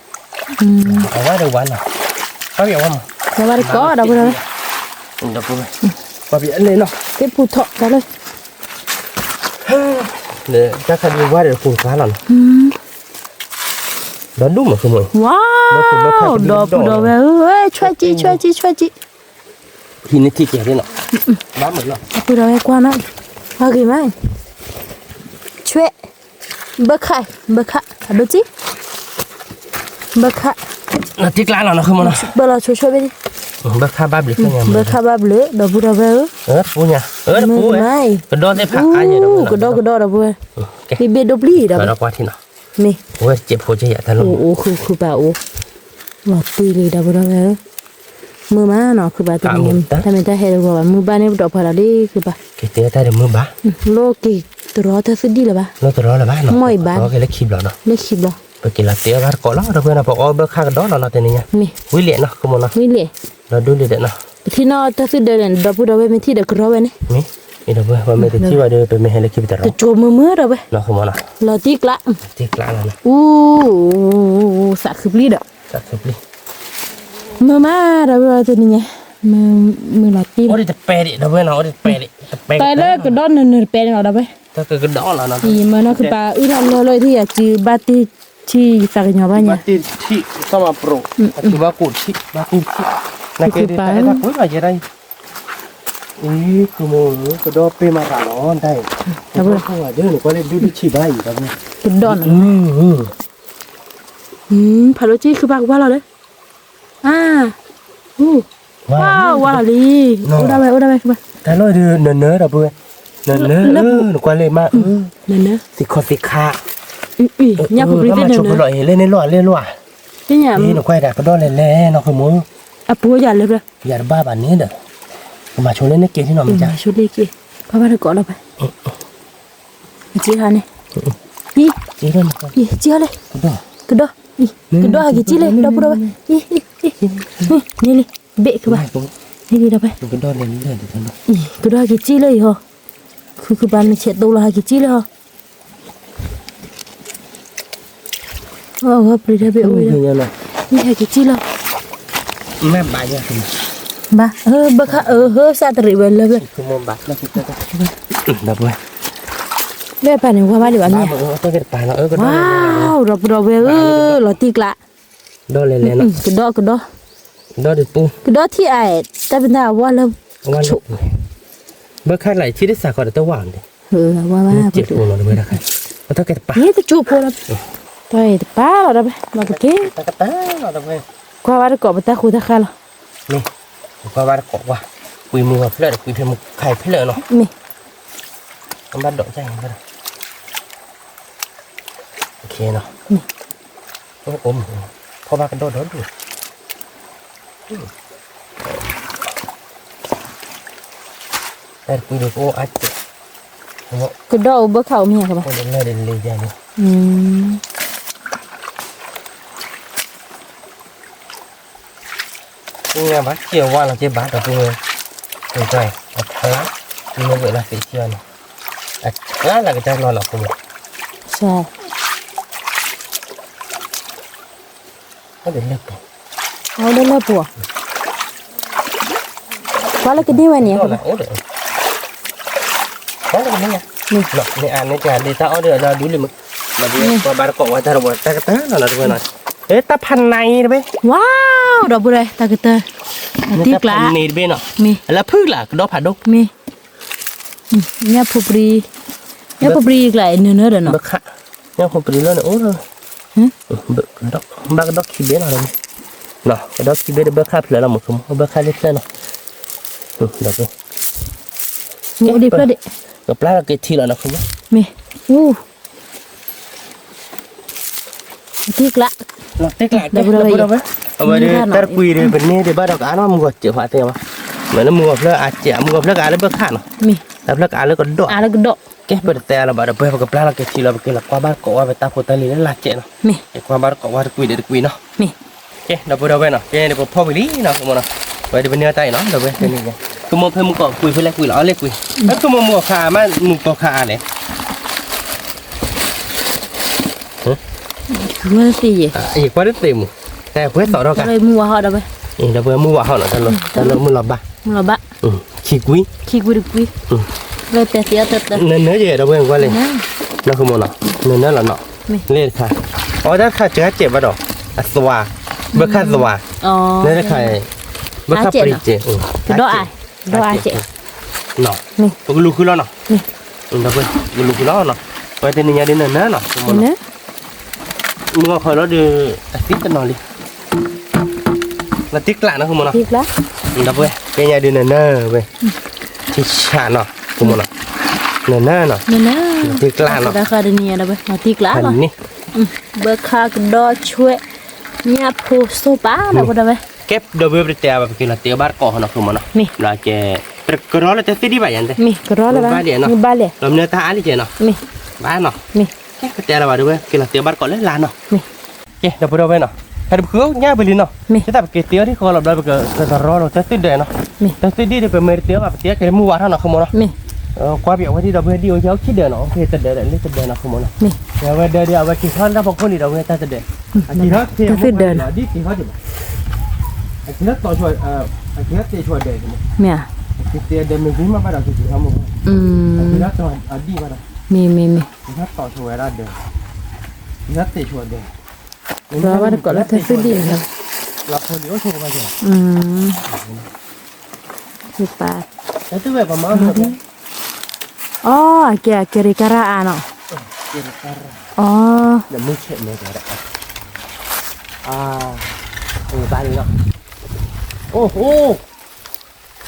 qua đâu bạn nào có biểu không cái ba đi có đâu rồi đâu rồi qua biển lên nó cái phụ thọ ra đây để chắc là đi qua để phun cá lần đó đúng mà không rồi wow đồ về ơi choai chi thì nó thi kẻ thế nào bám một lần phụ đồ về qua nó hoa gì mà choai bơ khai à đâu chứ bơ khai nó tiếc lá nó không mà nó bơ là choai bên đi bơ khai ba bự cái nhà bơ khai ba bự đồ phụ đồ về phú nhà phú ấy cái đó để phá ai vậy đâu cái đó đâu vừa cái bê đốp lì đâu đó qua thì nào nè ôi chẹp hồ chơi vậy thật luôn khu bảo lọt tì lì đâu vừa về mưa má nó khu bảo tụi mình thay mình ta hay được gọi mưa ba này đọc phải là đi khu bảo cái tiếng ta được mưa bá lô kỳ từ đó ta sẽ đi là ba nó từ đó là bá nó mồi bá có cái lấy kìm đó nó lấy kìm đó bởi vì là tiếng bá có lắm đâu vừa nào bảo bơ khai đó là nó tên này nha quý liệt nó không nó quý liệt nó đôi liệt nó thì nó ta sẽ để đọc vừa về mình thi được rồi vậy nè đi đâu vừa mình thì chỉ vào đây mình hay lấy kìm đó từ chỗ mưa rồi vậy nó không nó là tiếc lạ là sạc khử lý đó sạc khử lý mưa má rồi thì nhỉ mưa là tiếc ôi đi tập bè đi đâu vừa nào đi bè đi tập bè tại đó cái đó nó bè nào đâu vậy cái đó là nó thì mà nó cứ bà nó lôi thì chỉ ba ti chi sạc nhỏ ba nhỉ ba ti chi sama pro chỉ ba cột chi này cái ta đã cuối là gì đây ý cứ mua cái đó pe mà ra nó đây đâu không phải đứa nó có lên đứa chỉ bay đâu cái đó phải nói chi cứ ba qua rồi đấy à wow wow đi ở đâu vậy các bạn ta nói đưa nớ đâu bữa nớ nó qua lên mà nớ thì còn thì khá nhà phụ đi lên nớ loại lên loại cái nhà nó quay đặt cái đó lên nó không muốn à bố già lên rồi già ba bạn nhé được mà chỗ lên nó kia thế nào mình chả chỗ lên kia ba ba được có đâu vậy chị hà này chị lên chị hà đây cái đó cái chị lên đâu đâu vậy đi bệ các bạn đi đâu vậy cái đó lên được cái đó cái chị lên hả cứ bạn chạy đâu là cái chị lên hả gặp đi ra bệ ơi đi hai cái chị lên mẹ bà nha ba bác sao tự về lên không muốn bác nó cũng đập rồi đây bà này qua ba đi bạn nhỉ wow rồi về là tiếc lạ đó lên nó cái đó đó được pu cái đó thì ai ta bên nào qua lâm bác khai lại chỉ để xả khỏi để tao hoàn đi qua ba chết luôn rồi mới ra khai nó tao cái pa nhớ tao chụp rồi thôi pa rồi đó mà cái thế tao cái pa rồi đó qua ba được cọ ta khu ta khai rồi nè qua ba được cọ qua quỳ mưa phải lại quỳ thêm một khai phải lại nó nè con bắt độ cho anh bắt ok nó ôm kho ba cái đồ đó được đây quỳ được ô ách cái đó bữa khẩu mẹ các bạn đến lên ra nữa nghe bác chiều qua là chơi bác ở quê rồi trời lá như vậy là phải chiều này lá là cái trái lo không được sao nó đến lớp ở đây lớp của quá là cái điều này nhỉ có là cái này này ăn này chả đi tao đưa ra đuổi lên mà đi qua ba cọ qua ta rồi ta cái là được rồi ê ta pan này đấy wow đâu bữa đây ta cái tơ tiếc lá này bên nọ mi là phứ là cái đó phải đâu mi nhá phù bìอีกหลายเนื้อเด้อเนาะ bơ khạ nhau không phải nữa ố thôi bơ đó ba cái đó khi bé nào đây nè cái đó khi bé bơ khạ phải là một không bơ khạ lên xe nè được rồi ngủ đi đi gặp lá là cái thi là nó không mẹ tiếc lạ nó tiếc lại đâu đâu vậy đi ta quỳ đi bên này để ba đọc á nó mua chịu hại tiền mà nó mua fleur à chả mua fleur á nó bơ khạ mẹ ta fleur á nó còn độ cái bữa tè là bảo được bơi vào cái là cái chi là cái là qua bát cỏ về ta phụ tay liền là chè nó cái qua bát cỏ qua được quỳ để được quỳ nó cái đâu bữa đâu vậy nó cái này có phô lý nó không nó vậy thì bên này tay nó đâu vậy cái này cứ mua thêm mua cỏ quỳ phải lại quỳ lõ lên quỳ nó cứ mua khà mà mua cỏ khà này mua gì vậy quá đứt tiền cái quét tỏ đâu cả đây mua họ đâu vậy đâu bữa mua họ nó ta lo mua lò ba chi quý được quý rồi tè nên nói gì đâu bữa qua lên nó không mua nó nên nó là nó lên khà đó khà chả chè bắt đầu xòa bữa khà xòa nên khà bữa khà bì chè đó ai chè nó cái lù khứ nó đâu bữa cái lù khứ nó vậy thì nhà đi nên nó mua khỏi nó đi tiếp cái nó đi là tiếc lại nó không mua nó tiếc lắm đâu bữa cái nhà đi nên về thì chả nó không mua nó nên tiếc lại nó đã khai được nhiều đâu mà tiếc lắm rồi bữa khai cái đó chuối nhà phô số bá đâu đâu vậy kép đâu biết tè và cái là tè bát cỏ nó không mua nó là chè cái đó là tè tí vậy anh thế cái đó là ba lẻ làm nơi ta đi chè nó bá nó cái tè là bảo được cái là tè bát cỏ lấy lan nó cái đâu đâu vậy nó hay được khứa nhá bên nó cái ta cái tè thì khó làm đây cái rò nó tè tí đây nó tè tí đi thì phải mấy tè và tè cái mua vào nó không mua nó qua biểu cái đi đâu bên đi ở cháu chít đời nó cái tè đời lấy tè đời nó không mua nó giờ về đời đi ở cái con ra một con đi đâu người ta tè đời chỉ hết thì nó đi thì hết rồi chỉ hết tỏi chuột chỉ hết tỏi chuột đời mẹ thì tiền để mình kiếm mà bắt đầu thì chỉ không một chỉ hết tỏi đi bắt đầu mẹ chỉ hết tỏi chuột ra đời chỉ hết tỏi chuột đời đó bắt được gọi là thật sự đi là lọc hồi liễu chuột bao giờ thì bà cái thứ về còn mỡ nữa kìa kìa cara à nó để mới chuyện này rồi đấy ba đi nó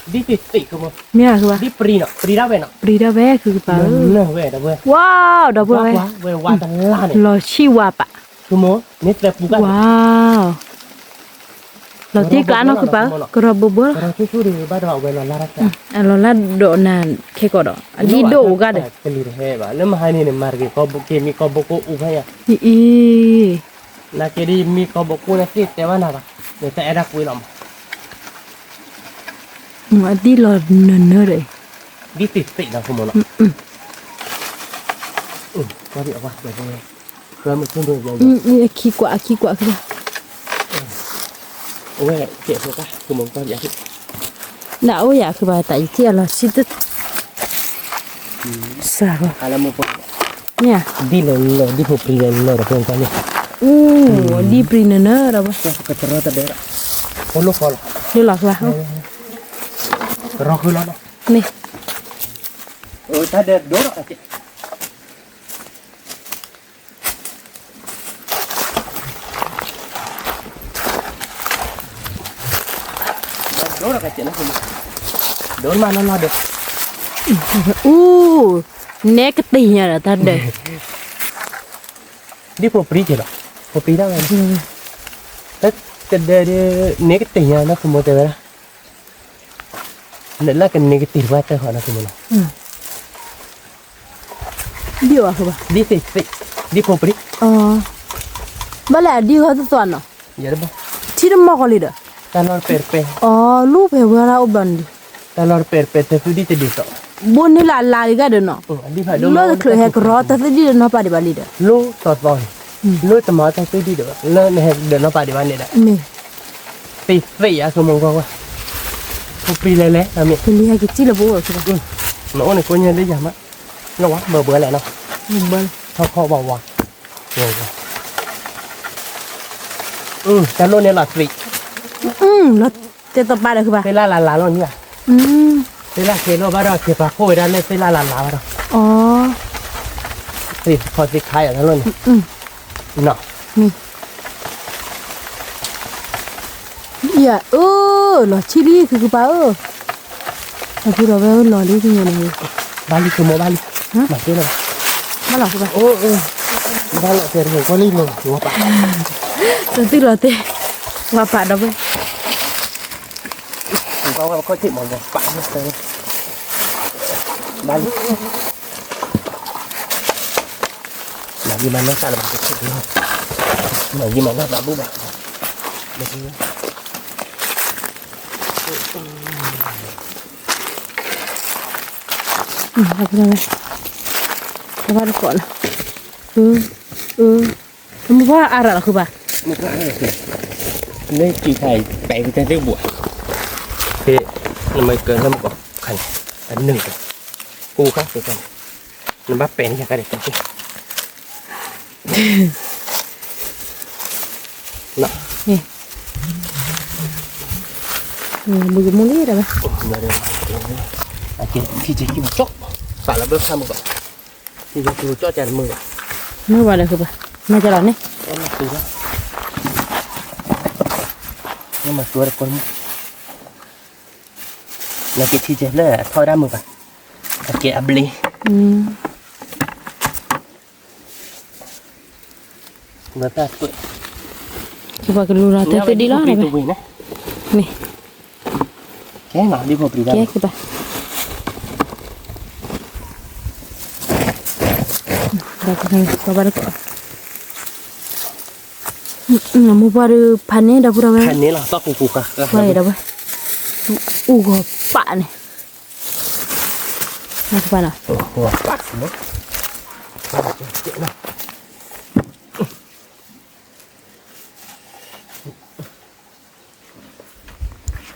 đi tỉ không mẹ cứ đi pri ra về cứ bà nó về đâu về wow đâu về qua tận la này lo chi qua bà cứ muốn nét đẹp cũng wow lo tiếc cả nó cứ bà cứ rồi bố rồi chú đi bắt đầu về là ra lo là độ nàn khi có đó đi độ ra đấy cái gì thế bà nếu mà hai này mà cái có bộ kia mi có bộ cô u hay à là cái đi mi có bộ cô là cái thế nào bà để sẽ ra cuối lòng mà đi lo nửa đấy đi tỉ nào không muốn nó có địa vào để rồi một chân đường rồi khi quả cái ôi chị thôi cả không muốn con vậy não dạคือbà tại chia là xịt sao là một nha đi lên đi phục lên rồi được con này đi prin nữa rồi cái trâu ta đấy có lúc rồi đi lọt vào rau khơi lắm nè ta để đổ rồi chị đổ là cái chuyện nó không đổ mà nó được nè cái tì nhà là ta để đi phục pri chứ đó phục pri đó là tất cái để nè cái tì nhà nó không mua tiền ra nên là cái negative quá tới họ nó không muốn đi à không đi phục pri bây giờ đi hết tuần rồi giờ đó chỉ được mua cái gì đó ta nói perpe lúc về vừa ra ở bên đi ta nói perpe thì đi tới đi sao bốn này là cái đó nó đi phải đâu lo được cái cái rót thì đi nó phải đi vào đi đó lo tọt vào lo tầm mà ta tới đi được lo này để nó phải đi vào này đấy thì vậy à không mong qua phục pri lẹ lẹ là miệng thì đi hay cái chi là bố rồi chứ nó này coi như đấy giảm á nó quá bừa lại nó bừa kho vào vào rồi ta luôn này là vị nó tên tập ba được không bà cái là nó như à เวลาเขียนว่าเราเขียนปากโค้ยด้านเล่นเวลาลาลาเรา อ๋อ สิพอสิขายอย่างนั้นเลยเนาะ อย่าหล่อชิลี่คือป้าเราพูดเราไปหล่อลี่คือยังไง บ้านลีคือโมบ้านลีมาเจอเลย มาหล่อคือป้า โอ้บ้านเราเจอเลยก็รีบเลยหัวปะ ตั้งที่เราเตะว่าป้าเราไป ผมก็ว่าเขาจิบหมดเลยปะเลยบ้านลีหลังยี่มันน่าจะระบาดสุดเลยหลังยี่มันน่าจะบูบะเดี๋ยวนี้เราพูดอะไรเราว่าก่อนมันว่าอะไรหรอคือป้า ไม่กล้าเลยนี่จีไทยแปลงจะเรียกบัวเฮ้ยมันไม่เกินแล้วมันก็ขันอันหนึ่งกันกูครับเดี๋ยวกันมันบ้าเป็นอย่างไรเด็กจริงเนาะ นี่มือมุ้งนี่ได้ไหม มาเดี๋ยวโอเคที่จะกินจ๊อกฝาละเบิ้ลข้ามมือก่อนที่จะกินจ๊อกจานมือ ไม่ว่าอะไรคือป้าน่าจะหล่อเนี่ย เอามาตัวละนี่มาตัวละคนแล้วก็ที่จะเล่ทอดด้านมือก่อนโอเคอับลีมาตัดตัว คือป้าก็รู้เราแต่ดีแล้วนะป้านี่ แค่หนาดีพอปรีได้ แกคือป้าเราก็ทำก็บ้านก็มูบาร์พันเนี่ยดับเราไว้ แค่นี้เราต้องกูกัน ไว้ดับไว้ก็ป่าเนี่ยมาคือป้าเนาะ โอ้โหปัดเนาะเจ๊เนาะ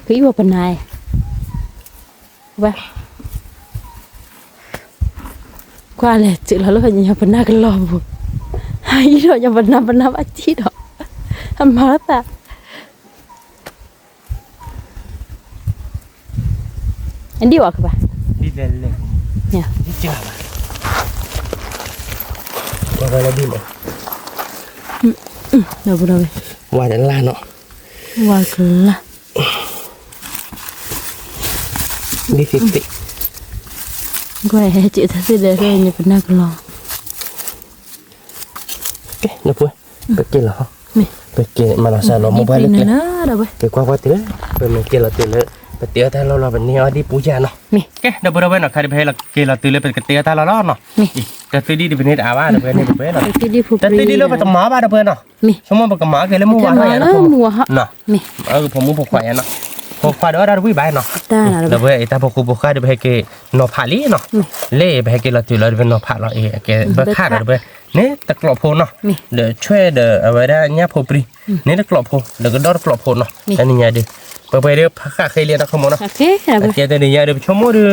พี่ว่าเป็นนายไว้กว่าเลยจุดแล้วเรายังเป็นนายกันรอบุไอ้เรายังเป็นนายอาชีพดอกทำมาแต่อันดีวะคือป่ะ ดีเลยเลย เนี่ย ดีจ้าว่าอะไรดีมั้ย เดี๋ยวเราไป ว่าจะล่าเนาะ ว่ากันละ ดีฟิก ก็ไอ้จิตทัศน์เดี๋ยวเรายังเป็นนายกันรอ โอเคนะพูดไปกินเหรอ ไม่ ไปกินมาลาซาโลโมบายเลย นี่นะเดี๋ยวไป ไปกว่าเต๋อไปมันกินเราเต๋อเลยไปเต๋อแต่เราเป็นเนี่ยดีปูจาเนาะ นี่ โอเคเดี๋ยวเราไปเนาะใครไปเรากินเราเต๋อเลยไปเต๋อแต่เราเนาะ นี่ แต่ตีดีเป็นเหตุอาว่าเดี๋ยวไปเนี่ยไปเนาะ ที่ดีผู้ แต่ตีดีเราไปตหมาบ้านเดี๋ยวไปเนาะ นี่ ชั่วโมงไปกับหมาเกลือมู่ว่าให้นะผม มัวฮะ เนาะ นี่ ผมมูผมควายเนาะผมควายเดี๋ยวเราวิ่งไปเนาะ ตาหน่ะ เดี๋ยวไปแต่พอกูบอกว่าเดี๋ยวไปเกนอผาลีเนาะเล่ไปเกเราตื่นเราเป็นนอผาเราเองเกเบอร์ขาดเดี๋ยวไปเนี่ยตะกรอบโพเนาะเดี๋ยวช่วยเดี๋ยวเอาไว้ได้เนี่ยพอปรีเนี่ยตะกรอบโพเดี๋ยวก็ดอดกรอบโพเนาะอันนี้เนี่ยเดี๋ยวไปเดี๋ยวพักเคยเรียนนะขโมยเนาะ โอเคครับ เกแต่เนี่ยเดี๋ยวชั่วโมงเดี๋ยว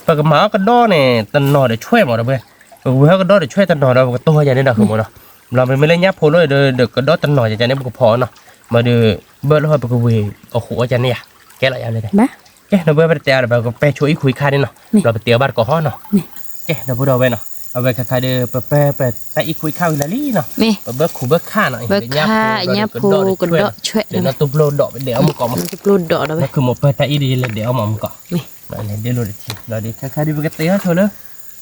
ปากหมาก็ดอเนี่ยตันนอเดี๋ยวช่วยหมดเดี๋ยวไปเวลาก็ดอเดี๋ยวช่วยตันนอเราก็ตัวอย่างนี้นะขโมยเนาะเราไม่เล่นเนี่ยโพเลยเดี๋ยวก็ดอตันนออย่างนี้ก็พอเนาะมาเดี๋ยวเบอร์เราไปก็เวโอ้โหอาจารย์เนี่ยแกอะไรอะไรได้ บ้า เอ๊ะเราไปเตะเราก็ไปช่วยคุยค่านี่เนาะเราไปเตะบ้านก็ฮ้อเนาะ นี่ เอ๊ะเราพูดเอาไว้เนาะเอาไว้ค่าเด้อไปแต่อีคุยข้าวอีลาลี่เนาะ นี่ ไปเบิกขู่เบิกค่าเนาะ เบิกค่าเนี่ยโพกดดอกช่วย เดี๋ยวเราตุบโลดอกเดี๋ยวเอามาก่อน มันจะปลุดดอกแล้วไป นั่นคือหมดไปแต่อีดีเลยเดี๋ยวเอามาก่อน นี่ นั่นเดี๋ยวเราทีเราดิค่าดีไปเตะเถอะเลย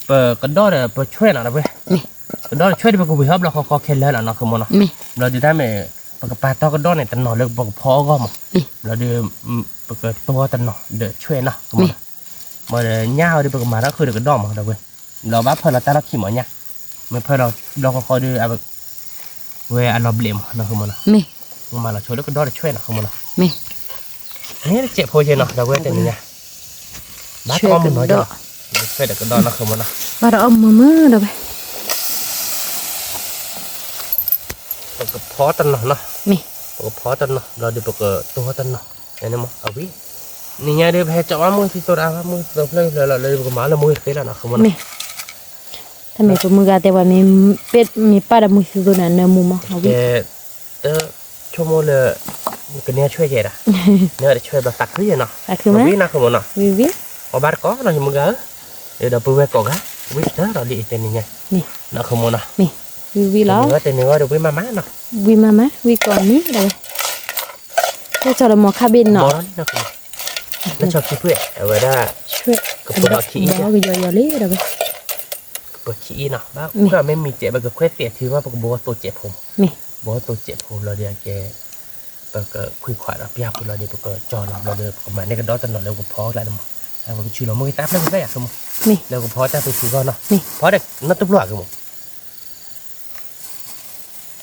เปิดกระดอเไปช่วยเนาะเว้ย นี่ กระดอช่วยดีไปกูไปครับเราขอเข็นแล้วเนาะคือมันเนาะ นี่ เราดีได้ไหมปากปลาตอกระดอเนี่ยตันหน่อเลยปากพอก็มั้ง นี่ เราดีปากตัวตันหน่อเดี๋ยวช่วยเนาะ นี่ mà nhau đi bực mà nó khơi được cái đòn mà đâu quênเราบ้าเพื่อเราตาเราขี้หมอเนี่ยไม่เพื่อเราก็คอยดูเอาแบบเวลาเราเบลมเราคือมัน นี่ มาเราช่วยแล้วก็ดอช่วยเราคือมัน นี่ นี่เจ็บพอใช่เนาะเราเว้นแต่เนี่ยบ้าก็มันน้อยจ้ะช่วยแต่ก็ดอเราคือมัน บ้าเราเอามือเดี๋ยวไป ก็พอตันเนาะ นี่ ก็พอตันเนาะเราดีปกตัวตันเนาะนี่มั้งเอาวินี่ไงเดี๋ยวแพ้จับว่ามือที่ตัวเรามือเราเลยเราเลยปกมาเรามือเคยแล้วเนาะคือมัน นี่ถ้าไม่ตัวมือกาแต่ว่ามีเป็ดมีป้าดมือสุดนั้นเนื้อมุมอ่ะเอา แก วิ เตอชั่วโมงเลยก็เนี่ยช่วยแกนะเนี่ยช่วยแบบตักขึ้นเนาะ อะคือมั้ย วินะคือมันเนาะ วิวิ เ ở bát có nó nhưng mà gỡ để đập bùi cỏ gá biết thế rồi đi tên này nha นี่ nó không muốn nào นี่วีล้อ tên nữa được với má nó วีมาไหมวีก่อนนี้เลยก็จะเราหมอคาบินเนาะ bó đó nó không nó cho khí quyện ở ngoài đó ช่วย กับตัวเราขี้ บอกก็ยอๆเลยเด้อ ปวดขี้เนาะบ้าก็ไม่มีเจ็บแบบแค่เสียถือว่าปกบัวตัวเจ็บผม นี่ บัวตัวเจ็บผมเราเดียวแกปกคุยขวาเราพิจารณาเราเดียวปกจอเราเดียวประมาณนี้ก็ดอตลอดเราก็พอแล้วมั้งเราก็ชื่อเราไม่ตับแล้วก็ได้อะสมมติ นี่ เราก็พอแต่ตัวชื่อก็เนาะ นี่ พอเด็กนัดตุ๊บหลวกกันมั้ง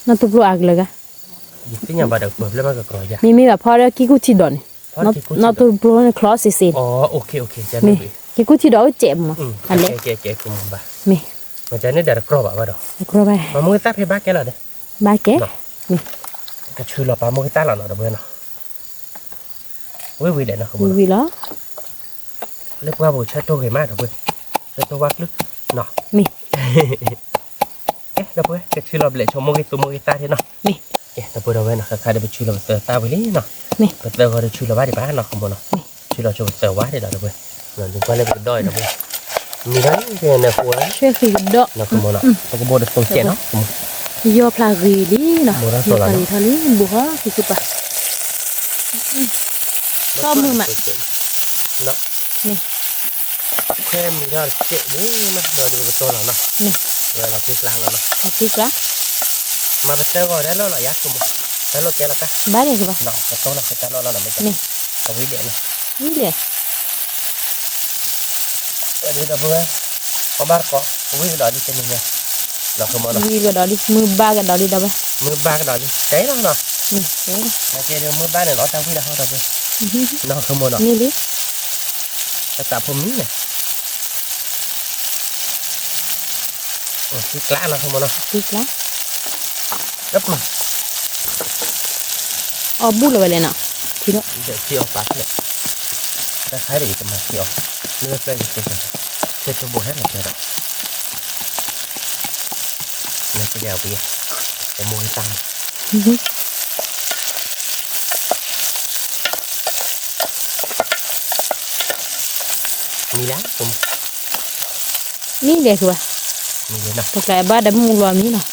นอตุบลูอักเลยกะ ที่อย่างบาดเด็กเปิดแล้วมันก็กรอยยา มีแบบพอแล้วกิกุที่ดอน พอที่กู นอตุบลูในคลอสสิ อ๋อโอเคจะ มี นี่ กิกุที่ดอกเจ็บมั้งอันเล็ก แกกูมึงบ้า มี มันจะเนี่ยเด็กกรอบอ่ะบ้าดอก กลัวไป มามึงตับให้บ้าแกแล้วเด้ บ้าแกมี ก็ชื่อเราปามึงตับเราเนาะเด้อเนาะวิ่งเด่นเนาะ วีล้อ เรียกว่าบุชัดตัวใหญ่มากเด้อเว้ยชัดตัววักลึกเนาะ มี เอ๊ะเดี๋ยวเว้ยจะชื่อเราเบลชมโมกิตุโมกิตาที่เนาะ มี เอ๊ะเดี๋ยวเว้ยเนาะใครได้ไปชื่อเราเตอตาไปเลยเนาะ มี เตอก็ได้ชื่อเราว่าดีบ้านเนาะขโมยเนาะชื่อเราชมเตอว่าได้เด้อเว้ยเนาะถึงว่าเลยไปด้อยเด้อเว้ยมีนั้นเนี่ยหัว ช่วยคือดอก เนาะขโมยเนาะแล้วก็โบดตัวเจ็ดเนาะ ยอพลารีลีเนาะยอพลารีทาลีบุฮะคือปะชอบมือมัน เนาะ นี่ แค่มีเราเจ็บนี่นะเราดูกับตัวเราเนาะ นี่ เราพิจารณาเราเนาะ คือปะ มาเป็นเตอก็ได้แล้วเหรอยาสมแล้วเราแกละกัน บ้าเลยคือปะ เนาะกับตัวเราคือการเราไม่ใช่ นี่ เอาวิเดียนะ นี่เลย อันนี้เราเพื่อพอบาร์ก็วิ่งดอดิเป็นยังไงเราขโมยเนาะ วีก็ดอดิมือบ้าก็ดอดิดอกไป มือบาร์ก็ดอดิใช่เนาะเนาะ นี่ แล้วแกเดี๋ยวมือบ้านเนี่ยเราตั้งวิ่งได้เขาเราด้วยเนาะขโมยเนาะ นี่ลิ แต่จับผมนี่เนี่ยที่กล้าเนาะขโมยเนาะ คือปะ รับมา อ๋อบูเลยเลยเนาะทีละ เดี๋ยวเที่ยวปากเนี่ยถ้าใครได้จะมาเที่ยวเลือกไปจะเป็นจะจะบวชให้หน่อยเถอะเนี่ยจะเดี๋ยวไปแต่มวยตามมีแล้วผม นี่เลยคือปะ มีเลยนะ แต่กลายบ้าดับมูรวมนี่เนาะ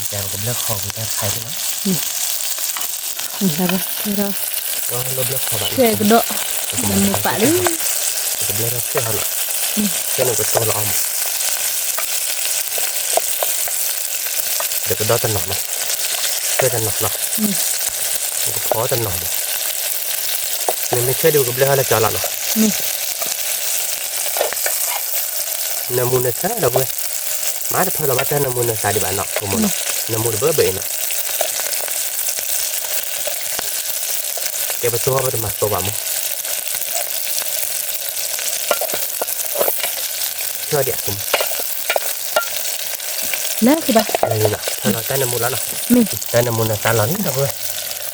แต่ผมเลือกคอผมจะใครด้วยนะ นี่ครับเรา ก็ลบเลือกคอแบบ ช่วยกระโดดมันมือปะดิ ผมเลือกเชื่อเขาหรอกเชื่อหนึ่งก็ตัวละอมเดี๋ยวก็ดอตันหนอนนะเชื่อตันหนอนเนาะก็ขอตันหนอนเนี่ยไม่เชื่อดูกับเลือกอะไรจอหลังเนาะ นี่ namun saya dah boleh mana pun lah macam namun saya di mana kamu namun berbeda nak kita betul apa tu masuk kamu coba dia kamu นั่นคือปะ lagi nak kalau saya namun lah nak นี่ saya namun saya lah ni dah boleh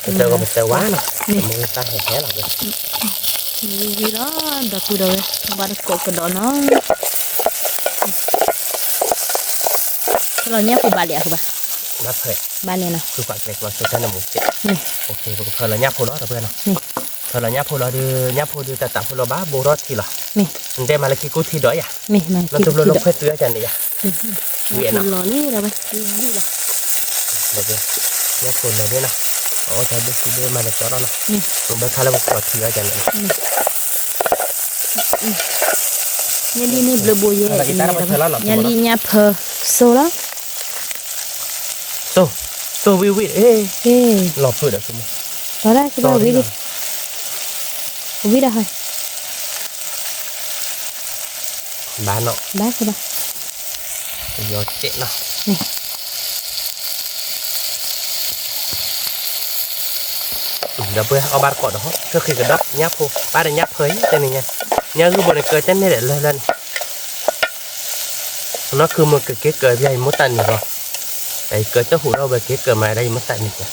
betulก็betul wah nak namun saya heh lah วีล้อดอกกูดอกบ้านกบกระโดดเนาะเราเนี่ยคือบาเลียคือปะ นับเถอะ บาเลียเนาะ คือฝักเล็กเราใช้น้ำมันเจ็ด นี่ โอเคพอเราหยาบพอแล้วเพื่อนเนาะ นี่ พอเราหยาบพอเราดูหยาบพอดูแต่ตับพอเราบ้าโบรอดทีละ นี่ มันได้มาแล้วกี่กูทีด้อยอ่ะ นี่มา เรา คิด จะ คิด ลงเพื่อซื้อกันเนี่ย เวียนรอนี่เราไปนี่ละ เราจะหยาบพอเราด้วยนะโอ้แต่ดูสิดูมาแล้วจอดนะ นี่ มันเป็นคาราบุกทีกันเนี่ย นี่นี่เบลโบเย่ยันลีเนี่ยเพอโซล่า โซวิวเอ้ เฮ้ หลอกสุดอ่ะสมมติ ตอนแรกคือว่าวิดาให้ บ้านเนาะ ได้คือปะ ยอดเจ๊เนาะ นี่ เดี๋ยวเพื่อเอาบาร์กอดเนาะก็คือกระดับหยาบพอบ้านหยาบเผยแต่นี่ไงหยาบคือบริเกิดเช่นนี่แหละเลยnóคือmột cái cờ dây mất tận rồi đấy cờ cho hủ đâu về cái cờ mà đây mất tận rồi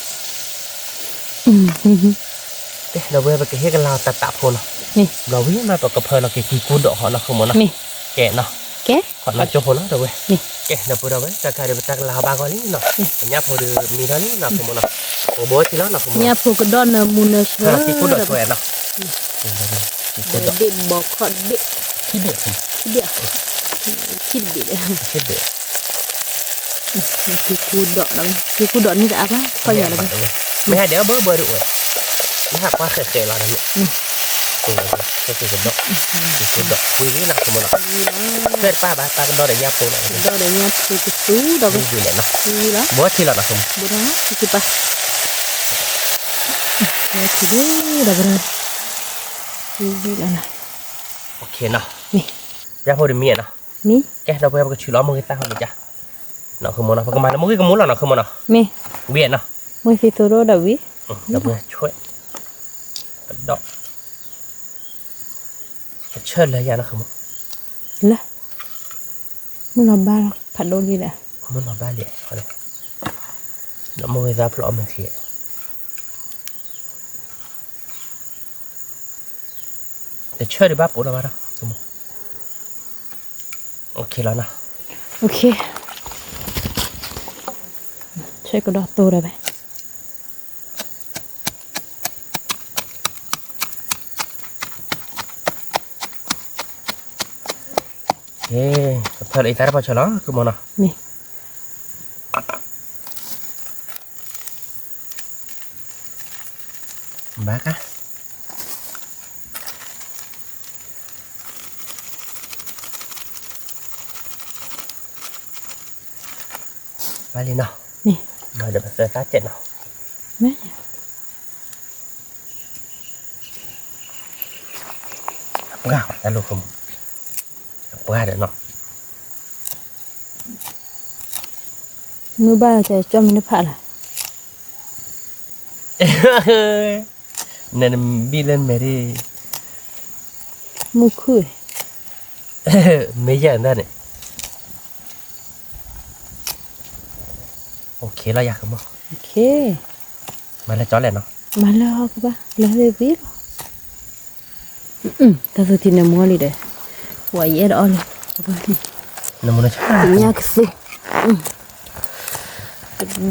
đấy đâu về cái hết cái lao tạt tạp thôiนี่ เราวิ่งมาประกอบเพลินเราเกี่ยวกับดอกเขาเนาะคือมันเนาะ นี่ แกะเนาะ แก ขอดมาโจ้คนเนาะเดี๋ยวเว้ย นี่ แกะเดี๋ยวพูดเดี๋ยวเว้ยจากการเดี๋ยวจากลาวบางกว่านี้เนาะเนี่ยพอดีมีเท่านี้เนาะคือมันเนาะโอ้โหที่แล้วเนาะคือมัน เนี่ยพวกดอนมูนเชอร์ ที่กูดอกสวยเนาะ เด็กบอกขอเด็ก ขี้เด็ก เดี๋ยวคิดดิเลย ขี้เด็ก คือคูดอกแล้วคือคูดอกนี่จะapa kau ya lah ไม่ให้เดี๋ยวเบอร์ดูไม่หักว่าเคยๆเราเนี่ยตัวก็คือกระดกกระดกวิ่งหนักขึ้นมาหน่อยเพื่อนป้ากันดอเดี๋ยวยับปูหน่อย ดอกเดี๋ยวยับปูกระสูดอกวิ่งเลยนะ นี่ละ บัวที่เราหนักขึ้น บัวนะคือปะบัวที่เด้อดอกเลยวิ่งแล้วนะ โอเคเนาะ นี่ ยับปูเดี๋ยวมีเนาะ นี่ แกเราไปเอากระชื่อล้อมือตั้งเลยจ้ะเนาะขึ้นมาเนาะเพราะกันมาแล้วมือก็มุดเราเนาะขึ้นมาเนาะ มี เวียนเนาะ มือสิตัวโดดวิ เราไปช่วยกระดกเชิญเลยยานะขึ้นมา ละมึงนอนบ้านผัดโดนดีแหละ มันนอนบ้านเลยเขาเลยเรามือรับล้อมือเขียแต่เชิญได้บ้าปุ๊บเราบ้าเนาะโอเคแล้วนะ โอเคใช้กระดอกตัวได้ไหม เฮ้ยเธอเลยตาได้พอเฉลาคือมันอ่ะ มี บ้าค่ะไปเลยเนาะ นี่ มาเดี๋ยวมาเจอตาเจ็ดเนาะ แม่ ก้าวตาลูกผมก้าวเดี๋ยวเนาะ มือบ้าจะจอมไม่ผ่าละ นั่นบีเล่นไม่ได้ มือคุย ไม่เยอะนั่นเนี่ยโอเคเราอยากขึ้นมา โอเค มาแล้วจอแหละเนาะ มาแล้วก็ป่ะแล้วเดี๋ยววิลแต่สุดที่เนี่ยมัวเลยเด้หัวเย็ดอ่อนเลยก็ป่ะนี่ น้ำมันช่า ยากสุด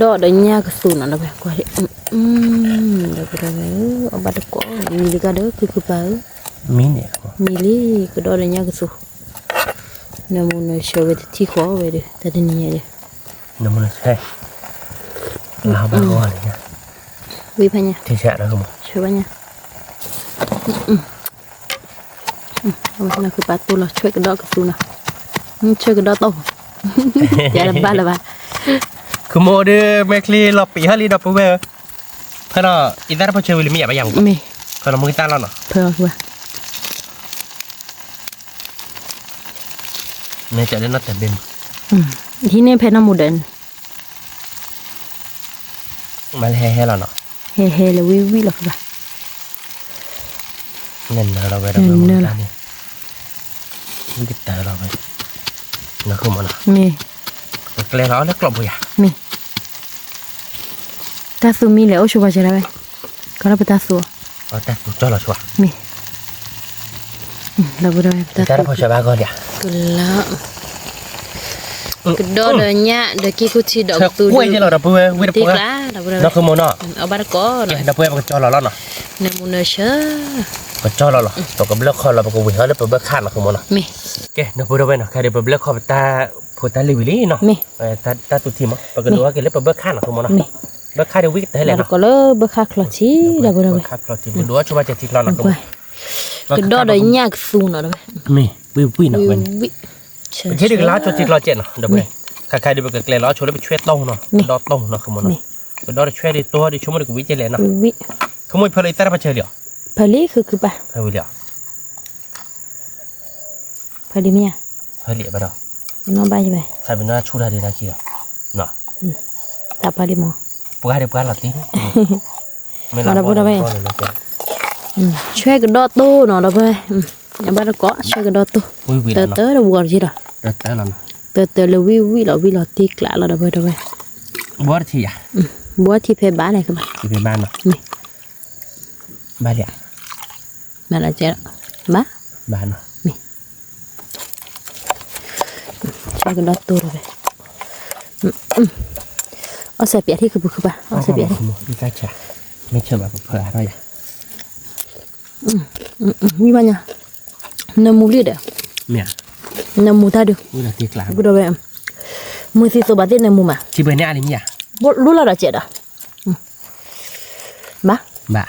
ดอกเดี๋ยวยากสุดนั่นแหละแบบกว่าเดี๋ยวก็ได้เอาบัตรก่อนมีดีกันเด้อคือเปล่า มีเนี่ย มีลี่ก็ดอกเดี๋ยวยากสุดเนี่ยมันเชื่อว่าที่ขอไว้เด้แต่เดี๋ยวนี้เด้ น้ำมันใช่ลาบ้าอะไรเงี้ย วิพันเนี่ย ที่แฉะนะครับ ช่วยเนี่ยเอามาคือปลาตัวเราช่วยกันดอกกับตัวนะช่วยกันดอกโตอย่าละบ้าละบ้า คือโมเดลแมคลีเราปีฮัลลีดับเบิลเพราะเราอินเตอร์พอเชอร์วิลมีอะไรอย่าง มี เพราะเรามือตั้งแล้วเนาะ เพื่อว่า เนี่ยจะได้นัดแต่เบน ที่นี่เพนน้ำมูเดน มาให้เราเนาะ เฮเฮเลยวิหรอกป่ะ เงินเราไปเราไปมือตั้งเนี่ยวิกตาเราไปนะคือมันเนาะ มี เกลียเราแล้วกลบไปอ่ะ มีตาสูมีแล้วชัวร์ใช่ไหมก็เราไปตาสู เอาแต่จ้าเราชัวร์ มีเราไปได้ อินเตอร์พอเชอร์บ้าก็เดี๋ยว ก็แล้วก็ดอกเดี๋ยวนี้เดี๋ยวกี้กูชี้ดอกตัว กล้วยที่เราดับเบิลวิดับ ตี เบิล กล้าเราไปได้ นั่นคือมันเนาะ เอาบัตรก่อน ดับเบิลมันจ้าเราแล้วเนาะ เนี่ยมูเนเชอร์ มันจ้าเราหรอตัวกับเลือกคอเราเป็นกูวิ่งเขาแล้วเป็นเบิลข้ามนะคือมันเนาะ มี โอเคนักพูดเอาไว้เนาะใครเดี๋ยวเป็นเลือกคอตาพูดตาลิวิลี่เนาะ มี ตาตุทีมปกติว่าเกิดเล่นเป็นเบิร์ข้างหรอคุณมอนะ มี เบิร์ข้างเดวิกแต่ให้เลย เรา เนาะ ก็เลยเบิกค่าคลอชีเราไปได้ เบิร์ข้างเราทีมดูว่าช่วยจะทิศเราหน่อย ไปก็ดอกเดี๋ยวยากสูงหน่อยได้ไหม มีวิเนาะเว้ย วิ เช่นเดียวกันล้าช่วยทิศเราเจ็ดเนาะเดี๋ยวไปใครเดี๋ยวไปเกิดเกลียล้อช่วยแล้วไปช่วยโต้เนาะดอโต้เนาะคุณมอนะเป็นดอช่วยในตัวดิช่วยมันกับวิจัยเลยเนาะ วิ ขโมยเพลินแต่ละประเทศเดียว พลีคือปะ เพลินเดียว พลีเมีย เพลินเดียวไปเนาะ น้องบ้านยังไง ใครเป็นหน้าชูดาดีนะขี้เนาะ ตาพลีมอ ปวดเดี๋ยวปวดหลับตีไม่หลับช่วยกันดอตู้หน่อยได้ไหมอย่าบ้าก็ช่วยกันดอตู้ วิ เตอ เนาะ เตอเราบวชจีละ แต่ละเนาะ เตอเราวิเราตีกละเราได้ไหม บวชที่อ่ะ บวชที่เพบ้านไหนคือปะ ที่เป็นบ้านเนาะ มี บ้านเนี่ย มาละเจ้าบ้า บ้านเนาะ ช่วยกันดอตู้ได้ไหมเอาใส่เปียที่คือปะเอาใส่เปียที่ ไม่กล้าแฉไม่เชื่อแบบเผื่ออะไร มีบ้านยังน้ำมูลีเด้อ mẹ nemu tadi ui là tiệc làm budak em mesti sobat nemu mah chị bên này đi nhỉ lu lah dah cek dah ba bà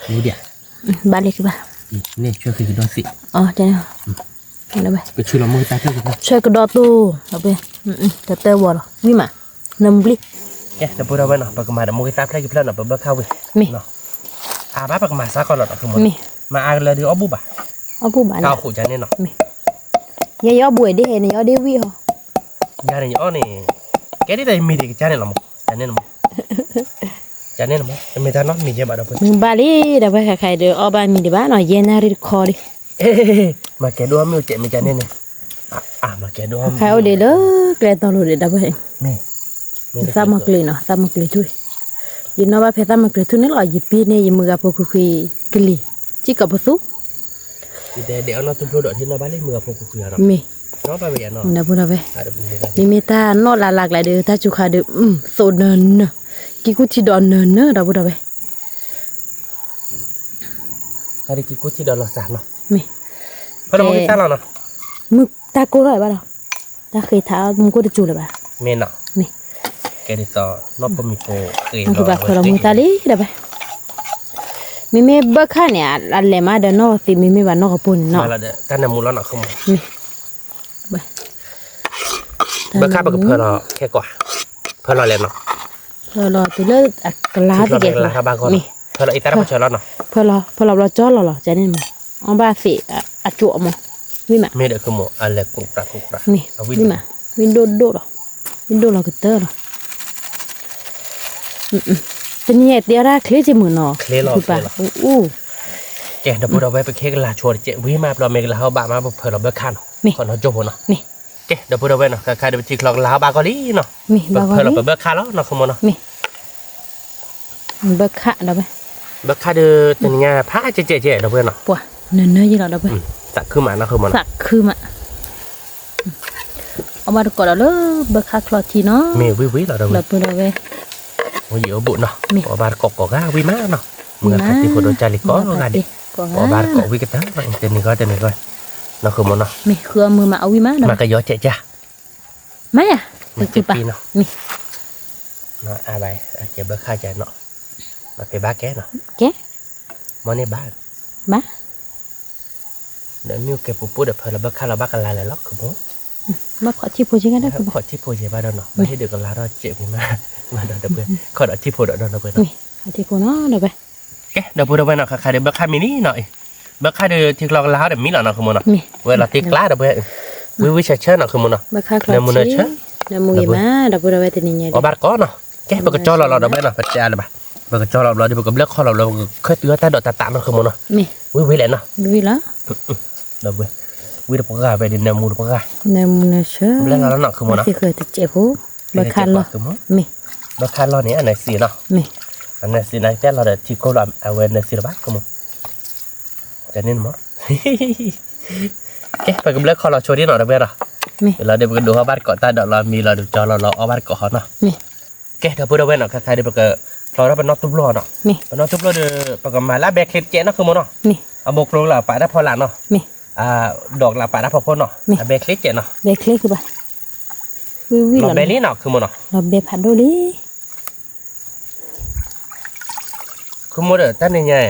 lu dia balik ke ba nè cho khi đó xị jangan ada ba cái chuyện là môi ta thôi saya ke tu apa tete wala ni mah nemu beli ya dah pura bên nào bagaimana môi ta lagi pelan apa bakal weh mi apa bagaimana sah kalau nak kemudian mi mà ai là đứa abu bà abu ba cao khổ chán nên nó mi ya buổi đi hè này ya đi vi ho nhà này nhỏ này cái đi đây mì thì chán nên là một chán nên là một chán nên là một mì ta nó mì cho bà đâu mi balik dah ba khai de oba mi di ba no yenari ko di mà cái đua miêu chạy mì chán nên này mà cái đua khai ode lo kelihatan lo dah ba mì sama kli tu ye no ba pheta ma kli tu ne lo yi pi ne yi mu ga po ku kli chi ka pa su để nó tung lô đội thì nó bán lên mưa phục vụ nó mi nó bao giờ nó na pura ve mi ta no la lak la de ta chu kha de so nen ki ku chi don nen da pura ve cái cái cốt chỉ đó là sàn nó mi có đâu cái sàn nào nó mu ta ko rồi ba đâu ta khi tha mu ko de chu la ba mẹ nó mi cái đi so nó có mì phô cái aku ba ko mu ta li da ba mi ba kha ne alle ma da no ti mi ba no ko pun no mà là cái này mua nó không mi ba bữa khác bữa phở nó cái quả phở nó lên nó lo tu le akla ti ke là ba con phở nó ít ra bao giờ nó phở lo cho lo cho nên mà ông ba phải chuộng mà mi mà mẹ được cái mỏ là cục ra mi mà window đô là cái tơ rồi tự nhiên tia ra khế chỉ mượn nó khế lo kẻ đập bữa đầu về cái là chuột chạy với màเราmình là họ bạn mà phở nó bữa khăn còn nó chụp nó kẻ đập bữa đầu về nó cái đập chỉ còn là ba con lý nó phở nó bữa khăn đó nó không muốn nó bữa khăn đâu vậy bữa khăn đưa từ nhà phá chạy đâu vậy nó quả nên nơi gì đâu vậy sặc khư mà nó không muốn sặc khư mà ông bà có đó lỡ bữa khăn lọt chi nó mẹ quý là đâu vậy bữa đầu về có gì ở bụng nó có bà cọ gà quý má nó người ta thì phụ đồ trai có gà đi có bà cọ quý cái tán tên này coi nó không muốn nó mẹ khưa mưa mà quý má đâu mà cái gió chạy cha má à mà chạy pi nó nó bài chạy bớt khai chạy nó mà cái bá ké nó món này bá để miêu cái phụ được phải là bớt khai là bác là lót không muốn bác khó chi phô chứ cái đó khó chi phô gì ba đâu nó ba thấy được là đó chạy mà đợt đợt khó đợt chi phô đợt đâu đâu khó chi phô nó đâu vậy cái đợt đâu nó khai được bớt khai mini nọ bớt khai được thì lọc lá để mí là nó không muốn nó vậy là tiếc lá đâu với chơi nó không muốn nó bớt khai lọt chi là mùi má đâu vậy thì nhìn có bát có nó cái bớt cho lọ đâu vậy nó phải cha là bớt cho lọ đi bớt lắc kho lọ khơi tứa ta đợt tạm nó không muốn nó với lại nó với lá đâu vậy với được gà về đến nằm mua được gà nằm sớ lên là nó không muốn nó thì khởi thực chế phú bớt khai lo bớt khai lo này anh này xì nó anh này xì này cái lo để chỉ có làm quên này xì là bát không cho nên mà cái phải cái lắc kho lọ cho đi nó đâu vậy rồi là để bớt đồ bát cọ ta đợt là mì là được cho lọ bát cọ họ nó cái đâu đâu vậy nó khai để bớt rồi đó bên nó túp lò nó bên nó túp lò được bớt mà lá bẹ khét chén nó không muốn nó bột luôn là phải đắp phô lạn nó đọt là phải đắp phô nó bẹ khét chén nó bẹ khétคือ ba nó bẹ lý nóคือมันnó เราเบผัดดูลิ คือมันเด้อตั้งเนี่ย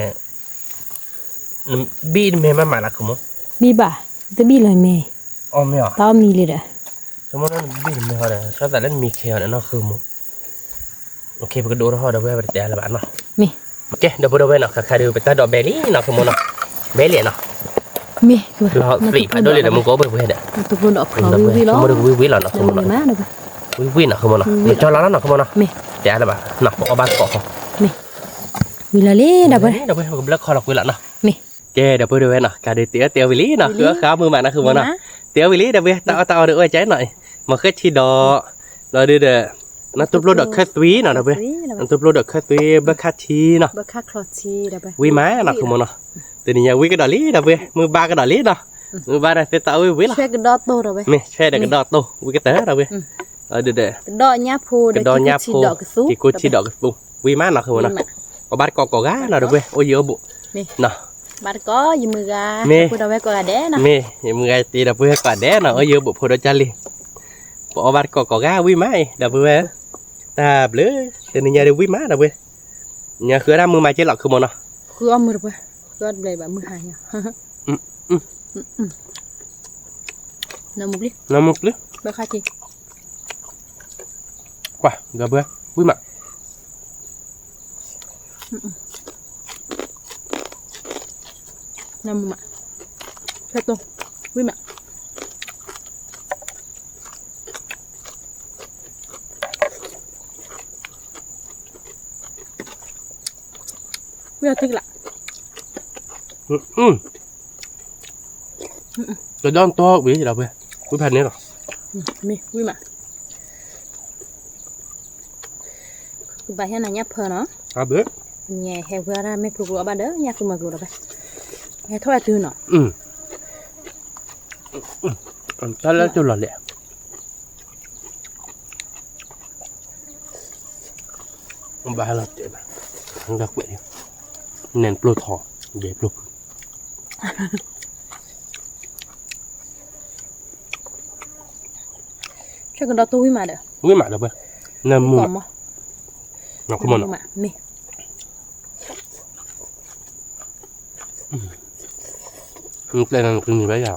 บีนเมย์มาละคือมัน บีบ่ะจะบีเลยเมย์ อ๋อไม่หรอ ตามีเลยเด้อ สมมติว่าบีนเมย์เขาเนี่ยชอบแต่เล่นมีเคเนี่ยnóคือมันโอเคไปก็ดูแล้วเขาเดี๋ยวไปแต่ละบ้านเนาะ มี โอเคเดี๋ยวไปดูไปเนาะใครดูไปตัดดอกเบลลี่เนาะคือมันเนาะเบลลี่เนาะ มี เราฟรีผัดดูเลยเดี๋ยวมึงก็ไปเด้อ ตัวคนดอกเขาวิล้อ มันวิแล้วเนาะคือมัน มาเด้อ วิเนาะคือมันเนาะเดี๋ยวเจ้าร้านเนาะคือมันเนาะ มี แต่ละบ้านเนาะเอาบ้านเกาะ มีวิลาลี่เด้อ เดี๋ยวไปกับเลิกคอหลอกวิละเนาะ มี เจเดี๋ยวไปดูเนาะการเตี๋ยววิลี่เนาะคือข้าวมือมันนะคือมันเนาะเตี๋ยววิลี่เดี๋ยวไปตาเดี๋ยวไว้ใจหน่อยมาแค่ที่ดอเราดูเด้อnó tụp lô được khét túy nào đâu vậy nó tụp lô được khét túy bớt khát chi nào bớt khát lọt chi đâu vậy quý má nào không nào từ nhà quý cái đỏ lý đâu vậy mười ba cái đỏ lý nào mười ba này sẽ tạo quý là cái đỏ tô đâu vậy mẹ xe được cái đỏ tô quý cái té đâu vậy ở đây đây cái đỏ nháp phô cái đỏ nháp phô thì cô chi đỏ cái phô quý má nào không nào có bát có gá nào đâu vậy ôi dừa bụ nào บัดก็ยิมือกาพูดเอาไว้ก็แดนะ mê em ngay tí đập bữa quả đẻ nó ở dưới bộ phô đó chali bỏ bát có gà quý mai đập bữa ta bữa từ nhà đều quý má đập bữa nhà khứa ra mưa mai chế lọt không mà nó คือเอามือไปก็เลยแบบมือหายน้ำมุกดิ nó một lứa ไปค่าที quả đập bữa quý mà น้ำมุกใช่ตัววิ่งมาวิ่งติ๊กละ cái đó to quý gì đập bữa quý phần nữa rồi มีวิ่งมาคือไปให้นายยับเพอเนาะ à bữa แง่แค่เพื่อได้ไม่กลัวบ้านเด้อแง่คือมากลัวไปแง่เท่าไหร่ตื่นเนาะ ta lấy cho lọt lẹ ba lọt vậy mà không đặc biệt nền plo thỏ để plo ช่วยกันดอตู้วิ่งมาเด้อ quý mà đập bữa nằm ก่ mưa อนมั้ nó không mà nó มี đây là cái gì bây giờ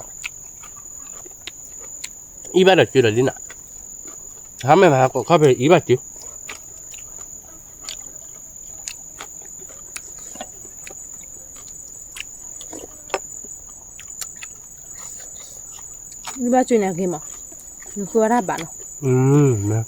ý ba được chưa được đi nè hả mày mà có về ý ba chứ นี่บ้าจุยเนี่ยกินมั้งมันคือว่าได้บ้านเนาะ nè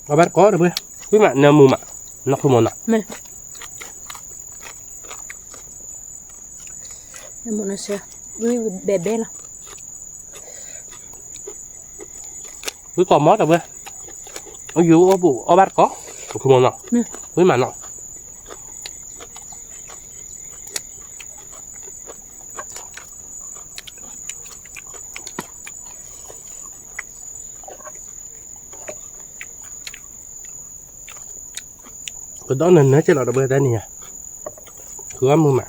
ba bát có được bữa quý mà nằm mưa mà nó không mà nó ไม่หมดนะเชียวิ่งเบเบ้ละ quý còn mót được bữa ở dưới ở bộ ở bát có không mà nó quý mà nó cái đó nên nó chứ là bữa đây nè cửa mưa mà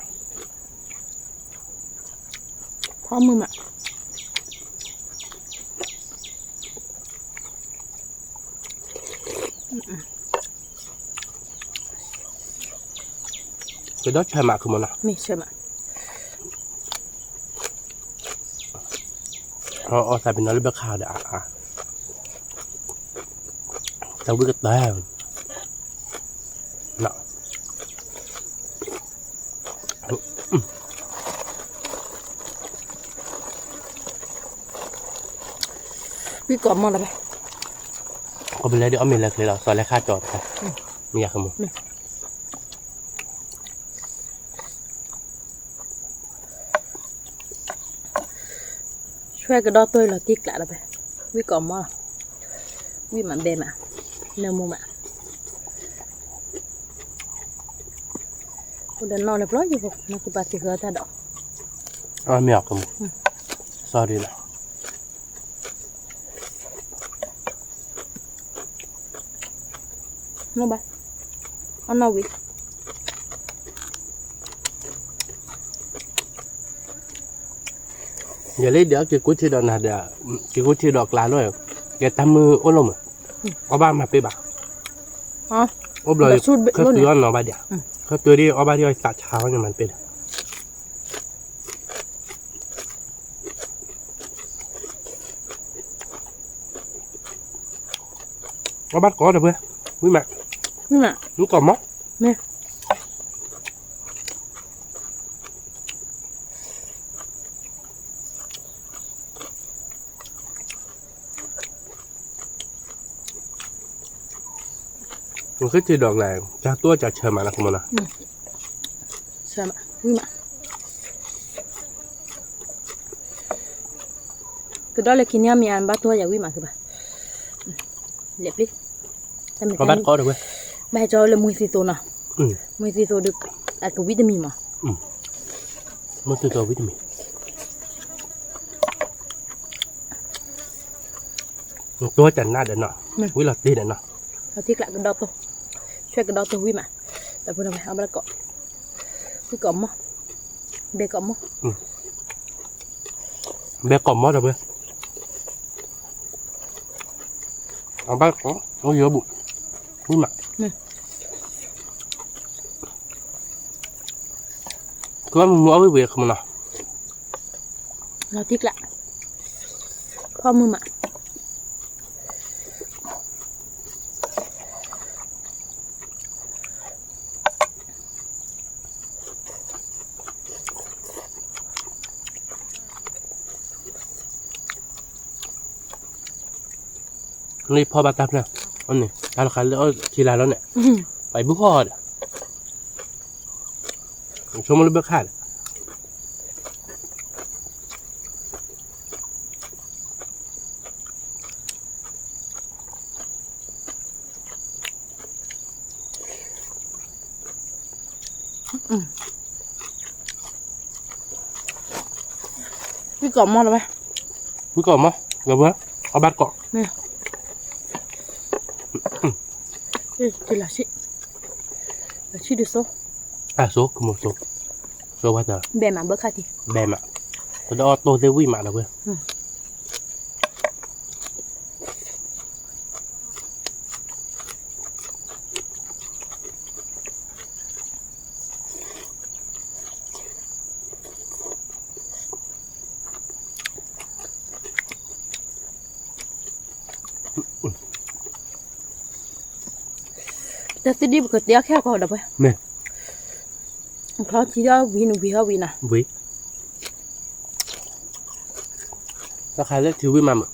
พร้อมมือมา cái đó chơi mà không mà nó มีใช่ไหม tại vì nó lấy bác khao để tao biết cái tay nọ พี่กรอบมากเลย có bên đây đỡ mình là cái đó xoay lấy kha trọt thôi mình không muốn ช่วยกระดอตัวเราติ๊กละไปวิ่งกรอบมากวิ่งมันเบมาเนื้อมูมาคุณเดินนอนเรียบร้อยอยู่พวกนักปฏิเสธท่าดอก mình không muốn sorry là น้องไปเอาหน้าวิ giờ lấy đỡ cái cú thi đòn là để cái cú thi đọt lá rồi cái tam mưa ôn lông ở ba mà pe bạc อ๋อ ốp lời Bà sút bị khớp luôn từ à? nó ba đẻ khớp từ đi ở ba đi sạt cháo nhưng mà pe ở bắt có được bữa quý mẹ นี่น่ะ nó còn móc เนี่ย มันคือที่ดอกแรงจะตัวจะเชิญมาแล้วคุณมันนะ ใช่ไหมวิ่งมาคือดอลเลยกินเนี่ยมีอันบ้าตัวอย่าวิ่งมาคือป่ะเล็บดิแต่ไม่ có bắt có được bữa ใบจอยเลยมุ้ยซีโซน่ะ ừ มุ้ยซีโซดึกอัดกับวิตามินมา มันคือตัววิตามิน ตัวจันหน้าเด่นเนาะวิลาตีเด่นเนาะ เราที่กระกันดอตัวช่วยกันดอตัววิมาแต่พูดทำไมเอามาละเกาะพี่เกาะมั้งเบเกาะมั้ง เบกอมมอดเลยเว้ยเอาไปเอาเยอะบุวิมาก็มึงเอาไปเวกมันเนาะ เราที่กระพ่อมือมานี่พอบัตรเนี่ยอันนี้การขายแล้วทีไรแล้วเนี่ยไปบุกฮอดชมมันเลยเบิกขาดพี่เกาะมั้งเลยไหม วิกอมมั้งเดี๋ยวเว้ยเอาบัตรก่อน เนี่ยที่ละชิละชิดูโซ่ โซคือหมดโซว่าจะ แบมาเบิกขาดที แบมอ่ะแต่เอาตัวเซวิมาแล้วเว้ยแต่ที่ดีบุกเตี้ยแค่เขาดับไป เนี่ย เขาที่เราวินวิเขาวินะ วิราคาเล็กถือวิมาหมด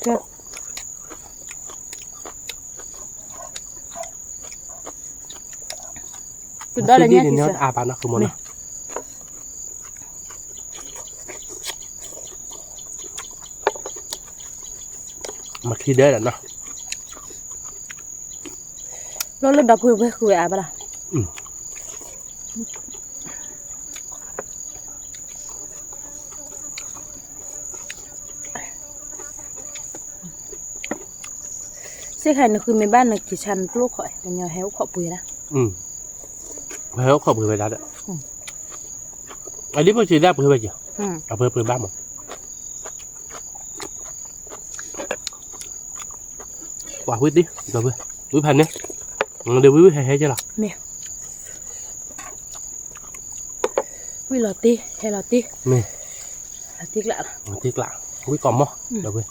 ใช่สุดได้เลยเนี่ยที่ เนี้ย สุด อาบานะคือมันนะมาคิดได้แล้วนะ เราเลิกดับเพื่อไปคุยอะไรบ้างเสียใครนึกคือในบ้านนึกกี่ชั้นลูกข่อยแต่เนี่ยแฮวขอปุยนะ แล้วขอบคุณไปแล้วอ่ะอันนี้พอชีได้เพื่อไปจีเอาเพื่อบ้านมั้งว่าวิดิเดี๋ยววิพันเนี่ยเดี๋ยววิให้ใช่หรอ เนี่ยวิลอตีเฮลอตี นี่ ลอตีกละ ที่กลางวิกอมมั้งเดี๋ยววิ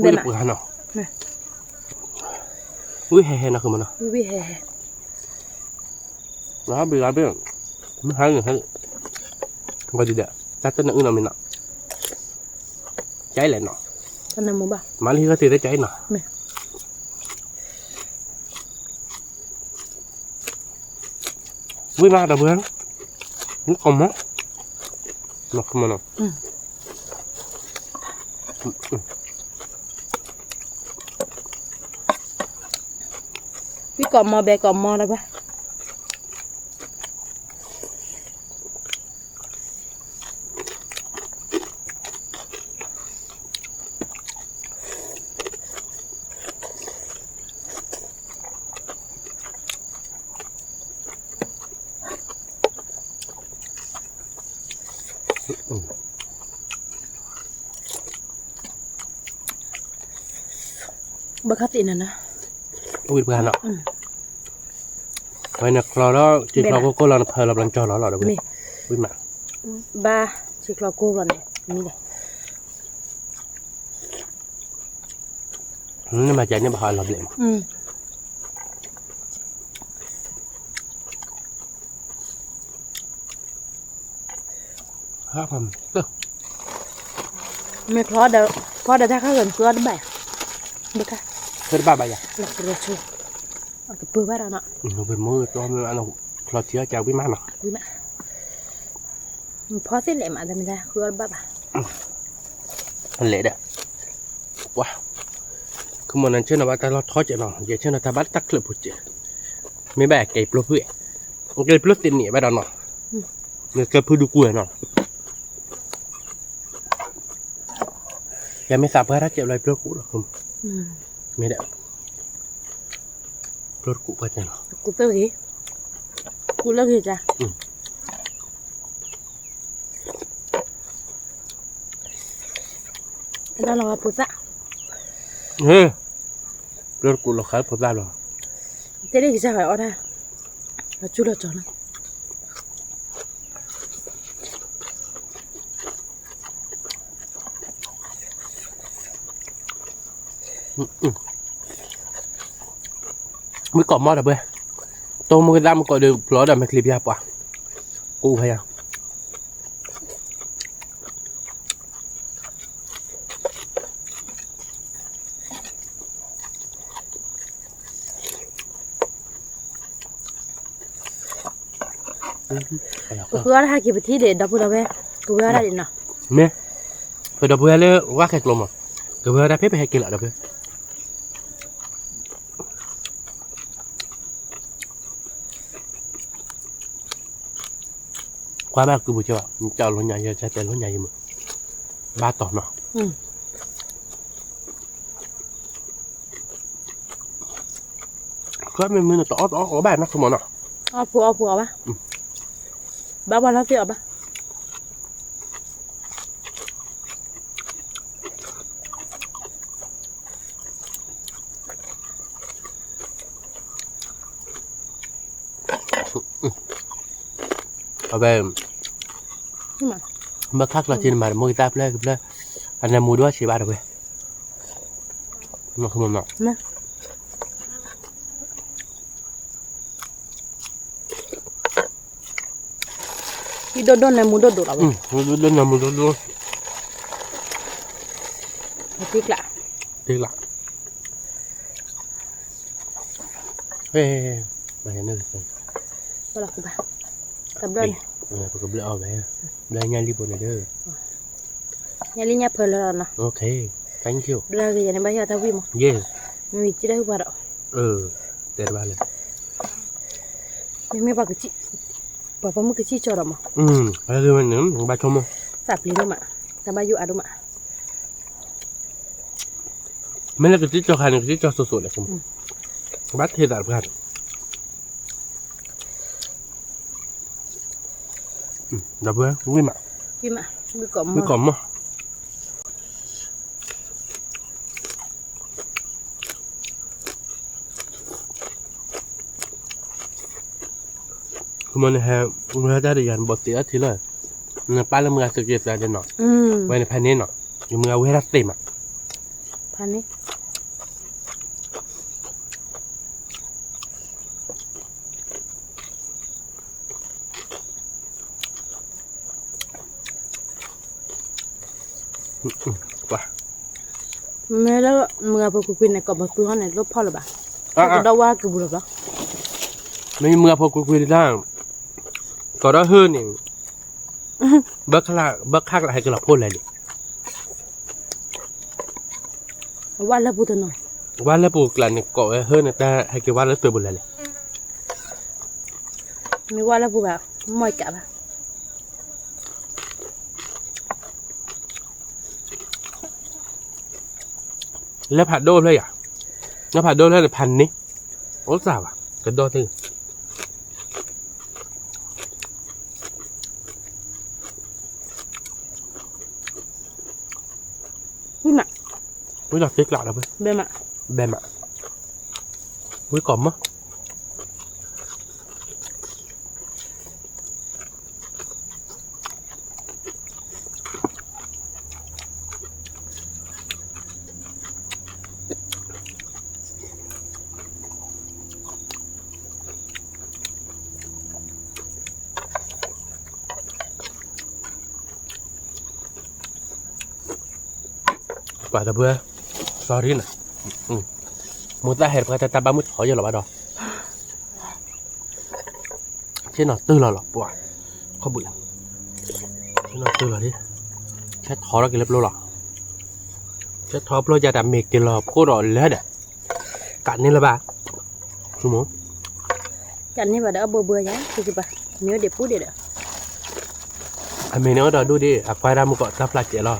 วิปุหันเนาะวิเฮนะคือมันเนาะ วิเฮ แล้วไปร้านเพื่อนไม่หายเลยฮะก็ดีเด้อจัดต้นอื่นเอาไม่เนาะใจแหละเนาะ ตอนนั้นมึงบ้า มาที่ก็ตีได้ใจเนาะวิมาแต่เพื่อนนี่คอมมั้งเนาะคือมันเนาะพี่เกาะมอแบกเกาะมอได้ปะบักคัดอินนะ วิเพื่อนเนาะไปเนี่ยเราแล้วจีเราก็เราเพลเราบังจอเราเดี๋ยววิมา บ้าชิคลาโก้ก่อนเนี่ยนี่เลย นี่มาจากนี่บ้านเราเลยครับผมไม่พอเดี๋ยวถ้าข้าเกินเกลือได้ไหมเด็กค่ะ คือบ้าใบอ่ะ หลักเรือชู cái bơ bát đó nọ nó về mưa cho nó ăn lo chia chào với má mà quý mẹ phó xếp lại mà mình ra khứa bắp à ăn lệ đấy wow không muốn ăn chứ nào ta lo thói chạy nào vậy chứ nào ta bắt tắc lực một chị mấy bà kẹp lốp vậy kẹp lốp tiền nhẹ bà đòn nọ người kẹp phơi đủ củi nọ ya mấy sạp ra chạy lại lốp cũ được không mấy đấy lốp cũ vậy nọ cú tiêu gì cú lớp gì ra đó là bột dạ lốp cũ là khá bột dạ rồi thế đây thì sao phải ở đây là chú là chó này mới có mò được bơi tôi mới làm có được lót được mấy clip ya quả cụ hay à cứ ở đây kịp thì để đập vào đây cứ ở đây nè mẹ phải đập bơi lên quá khét luôn mà cứ bơi ra phép hay kia lại đập bơi qua ba cứ buổi chiều chào luôn nhà giờ chạy luôn nhà gì mà ba tỏ nó có mình tỏ ở bàn nó không món nào phù ba ba nó tiêu ba ở về mà khác là trên mà môi táp lên anh em mua đũa chỉ ba được về nó không ngon đi đôn này muốn đôn đủ lắm đôn này muốn đôn tiếc lạ ê mà nhà nơi đó là ba cầm đơn phải cầm lỡ vậy đây nha lipo này đưa nhà linh nhà phơi là nè ok thank you đây cái này bao nhiêu tao vi mà yes mình chỉ đây qua đó để ba lên mình ba cái chị bà một cái chi cho đó mà bây giờ mình nữa ba chôm không sạp gì đâu mà ta bao nhiêu à đâu mà mấy là cái chi cho hai cái chi cho sốt này không bắt hết rồi bạn đập bữa nguyên mà mới còn mà mình người ta đi ăn bột tía thì là ba mươi người sẽ ra đến nọ vậy làพันนี้ nọ nhưng mà người ta tìm àพันนี้ว่ะ mấy đó mưa vào cuộc này có một túi này lúc phao là bà có đâu qua cứ bùn đóไม่มีเมื่อพอคุยได้ก็ได้hơnนี่เบิกข้างละให้กระพูดอะไรดิ qua là bùn rồi ว่าแล้วปลูกหลังนี่ก็hơnนี่แต่ให้กี่ว่าแล้วตัวบุญอะไร mới qua là bùn à mỏi cả bà แล้วผัดโดนเลยอ่ะแล้วผัดโดนเลยพันนี้โอ้สาวอ่ะกระโดดถึงไม่หลับติ๊กหลับแล้วเว้ย bên ạ อุ้ยกล่อมมั้ยป่าตะเบื่อ sorry นะมุดตาเห็ดก็จะตาบ้ามุดหอยอยู่หรอบ้าดอ chế nó tư là lọc quả không bự chế nó tư là đi chết thò ra cái lớp lô lọc chết thò lô ra đạm mệt thì lọc cô đỏ lết à cạn nên là bà đúng không cạn nên bà đỡ bừa bừa nhá thì bà nhớ để phút để đỡ anh mình nói đó đuôi đi à quay ra một cọ sắp lại chạy lo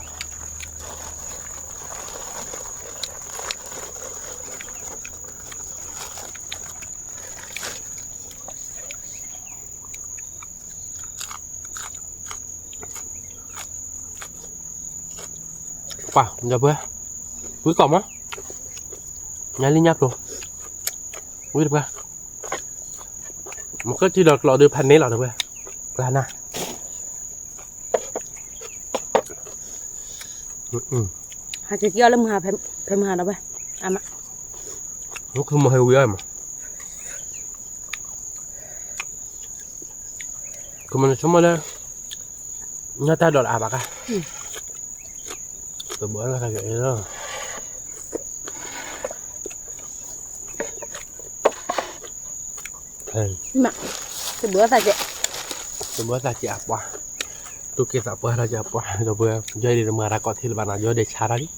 wow giờ bữa cuối cùng á nhai lên nhắc luôn quý được ba một cái chỉ được lọ đưa pan nấy lọ được ba là na hạt chỉ kia là mưa phải mưa đâu ba à mà nó không mà hơi quý mà còn mình sống ở đây nhà ta đọt à bạc à từ bữa là cái đó mà từ bữa ta chị áp quá tôi kêu áp quá ra chị áp quá rồi bữa giờ đi mà ra có thì bạn nào giờ để xả ra đi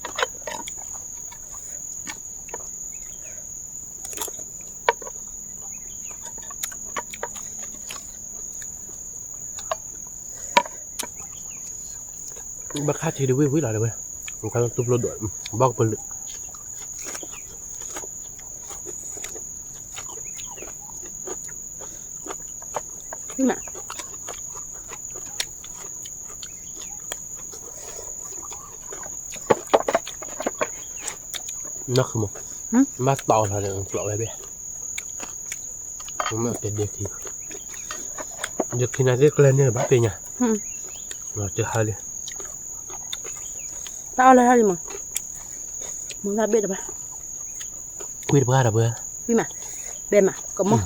bác khác thì đi với lại rồi mình phải tụt lột đội bao bự mà nó không mà to là được lọ này bé mà cái được thì này rất lên như bác về nhà rồi chưa hai đi tao lên thôi mà muốn ra biết được ba quyết bữa là bữa vì mà bên mà có mỏ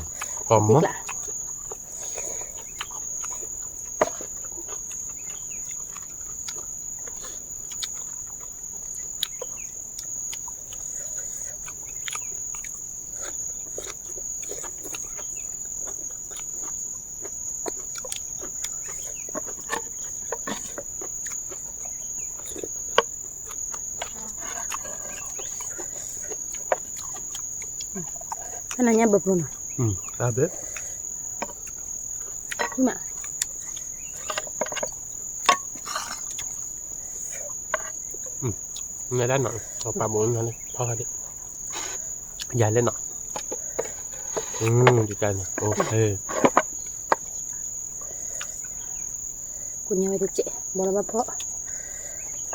cái này nhá bập luôn à ta biết nhưng mà này đã nọ bà muốn nó thôi đi dài lên nọ đi cái này ok của nhau thì chị bỏ là bắp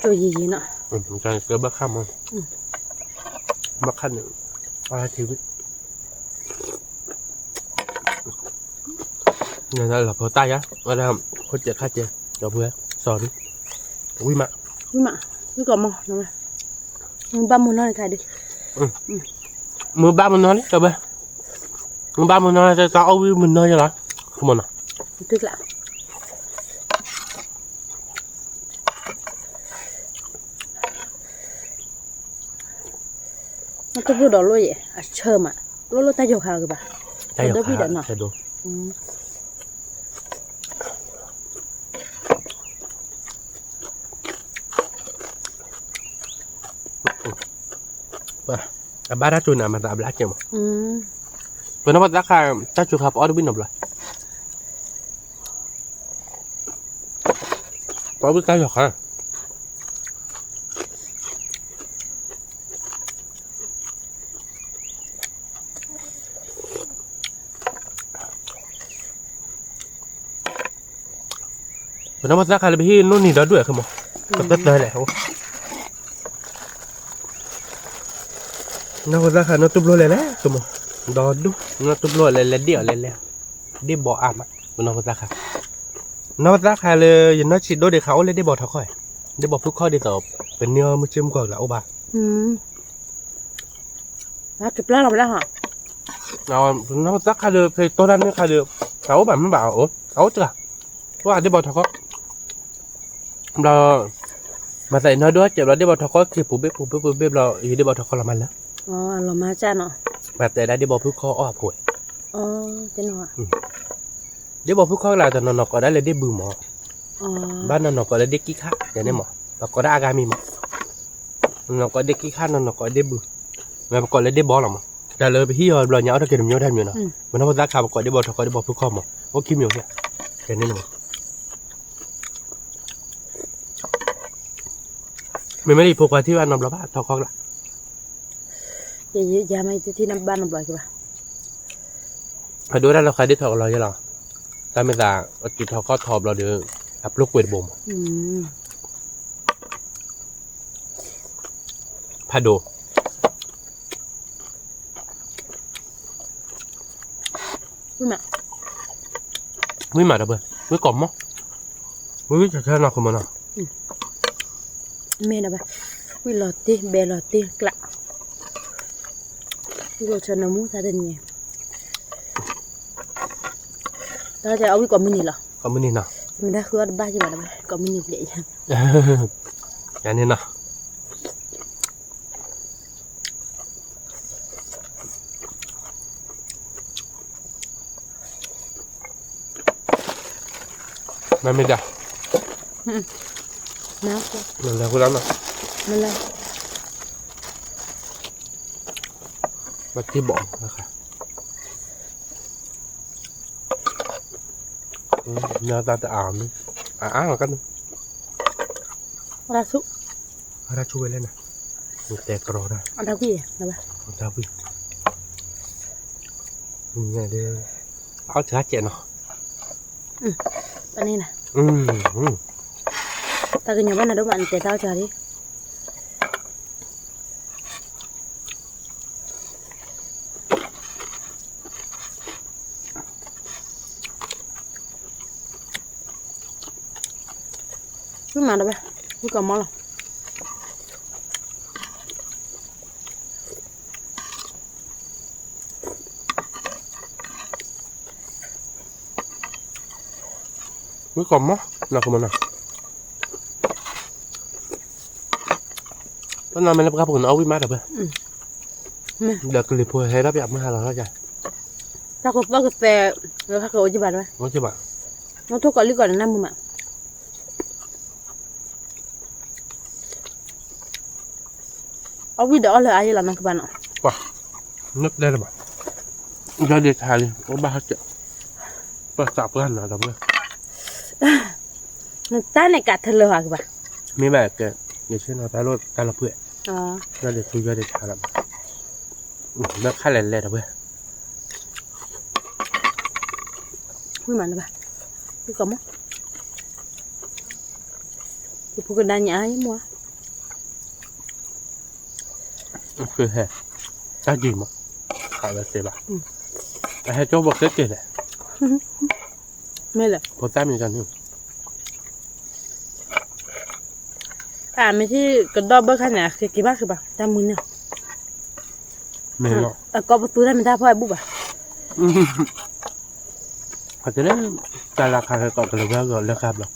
cho gì nọ cái bắp khăm không bắp khăm nữa ai thì biết này là phở tay á ở đây có chè khác chè rồi vừa sò đi quý mà cứ còn mò rồi mưa ba mùa này khai đi mưa ba mình nói đấy rồi bê mưa ba mình nói tao âu mình nói cho nó không muốn à tức lạ nó có vừa đó luôn vậy à chờ mà luôn tay dầu khao kìa bà tay dầu khao tay đồ ba đã chui nào mà đã blá chèo mà vừa nó bắt ra khai ta chui khắp ở đâu biết nộp rồi có biết cái gì hả vừa nó bắt ra khai là bị nó nhìn đó đuổi không mà tất đây này không nó ra khá nó tụt lôi lên tụi mình đó đúng nó tụt lôi lên đi bỏ ảm nó ra khá là nó chỉ đôi để khẩu lên đi bỏ tháo khỏi đi bỏ phút khỏi đi tậpเป็นเนื้อมันจิ้มก่อนแล้วบ้าแล้วจุดแล้วเราแล้วฮะnó ra khá là thì tôi đang khá là khẩu bạn mới bảo khẩu chưaว่าđi bỏ tháo khỏi đó mà tại nó đuối chịu nó đi bỏ tháo khỏi thì phụ biết là đi bỏ tháo khỏi là mình đóเรามาจ้าเนาะ mà tại đã đi bỏ phút kho ở phổi เจ้าเนาะ เดี๋ยวบอกพวกเขาเราแต่นอนก็ได้เลยได้บือหมอ อ๋อ บ้านนอนก็ได้เด็กกี่ข้าอย่างนี้หมอเราก็ได้อากามีหมอนอนก็เด็กกี่ข้านอนก็ได้บือแม่ก็เลยได้บอลหรอมั้งแต่เลยไปที่เราเนี่ยเอาถ้าเกิดมันเยอะได้มั้ยเนาะมันต้องรักษาก็ได้บอลก็ได้บอลพวกเขาหมอโอ้คิมอยู่เนี่ยอย่างนี้หนูไม่ได้พวกที่ว่านอนระบาดทอคอกละ อย่าไม่ที่น้ำบ้านน้ำบ่อยกันปะ พอดูได้เราใครได้ทอกเราใช่หรอถ้าไม่ตาจุดทอคอทอบเราเดืออับลูกเวทบ่มพาดูไม่มาดับเบิ้ลไม่กล่อมมั้งไม่จะแค่นอกคนมันอ่ะเมนะปะวิลอติเบลอติกละวิโรชนามูตาเดนเนี่ยตาจะเอาวิกอมินิเหรอ ก็ไม่นี่นะ ไม่ได้คือว่าบ้าใช่ไหมนะกอมินิเดี๋ยวยัง อย่างนี้นะไม่ได้น้ำมันแล้วก็แล้วนะมันแล้วมาที่บอกนะคะเนื้อตาจะอ่านอ่านเหมือนกันราชุราช่วยเล่นนะมีแต่กรอได้อันดาวีนะบ้าอันดาวีนี่เดี๋ยวเอาเชื้อเจนเนาะอันนี้นะตากินอย่างบ้านนะดูมันเตะเท้าจ่าดิไม่มาได้ปะไม่กลับมาหรอไม่กล่อมมั้งหนักมันอ่ะตอนนั้นไม่รับครับผมเอาวิมาดับเบิ้ลเดี๋ยวกลิบพูดให้รับอยากมาหาเราแล้วจ้ะถ้าเขาบอกแต่แล้วถ้าเขาจะบัดไหมว่าจะบัดน้องทุกคนรีบก่อนนะมึงอ่ะเอาวิดีโอเลยอะไรล่ะน้องกบ้านอ่ะป่ะนึกได้หรือเปล่าเราเด็กไทยเลยว่าบ้าจะประสาทเพื่อนนะดับเบิ้ลนั่นตาในกัดเธอเลยว่ะคือปะมีแบบแกอย่างเช่นเราไปรถการละเพื่ออ๋อเราเด็กคุยกันเด็กทาร์แล้วค่าแรงเลยนะเพื่อนไม่มันนะปะไม่กลับมั้งที่พูดกันได้ยังไงมั้งคือแฮะจ้าจริงมั้งขายแบบเสียบ้าแต่ให้โจ้บอกเจ๊เลยไม่เลยพอแต้มมีกันอยู่ไม่ที่กระดอบเบอร์ขนาดกี่บาทคือปะจำมือเนี่ยไม่หรอกก็ประตูได้ไม่ได้เพราะไอ้บุ๊บอ่ะอาจจะได้การราคาต่อกันเลยว่าก่อนแล้วครับหรอก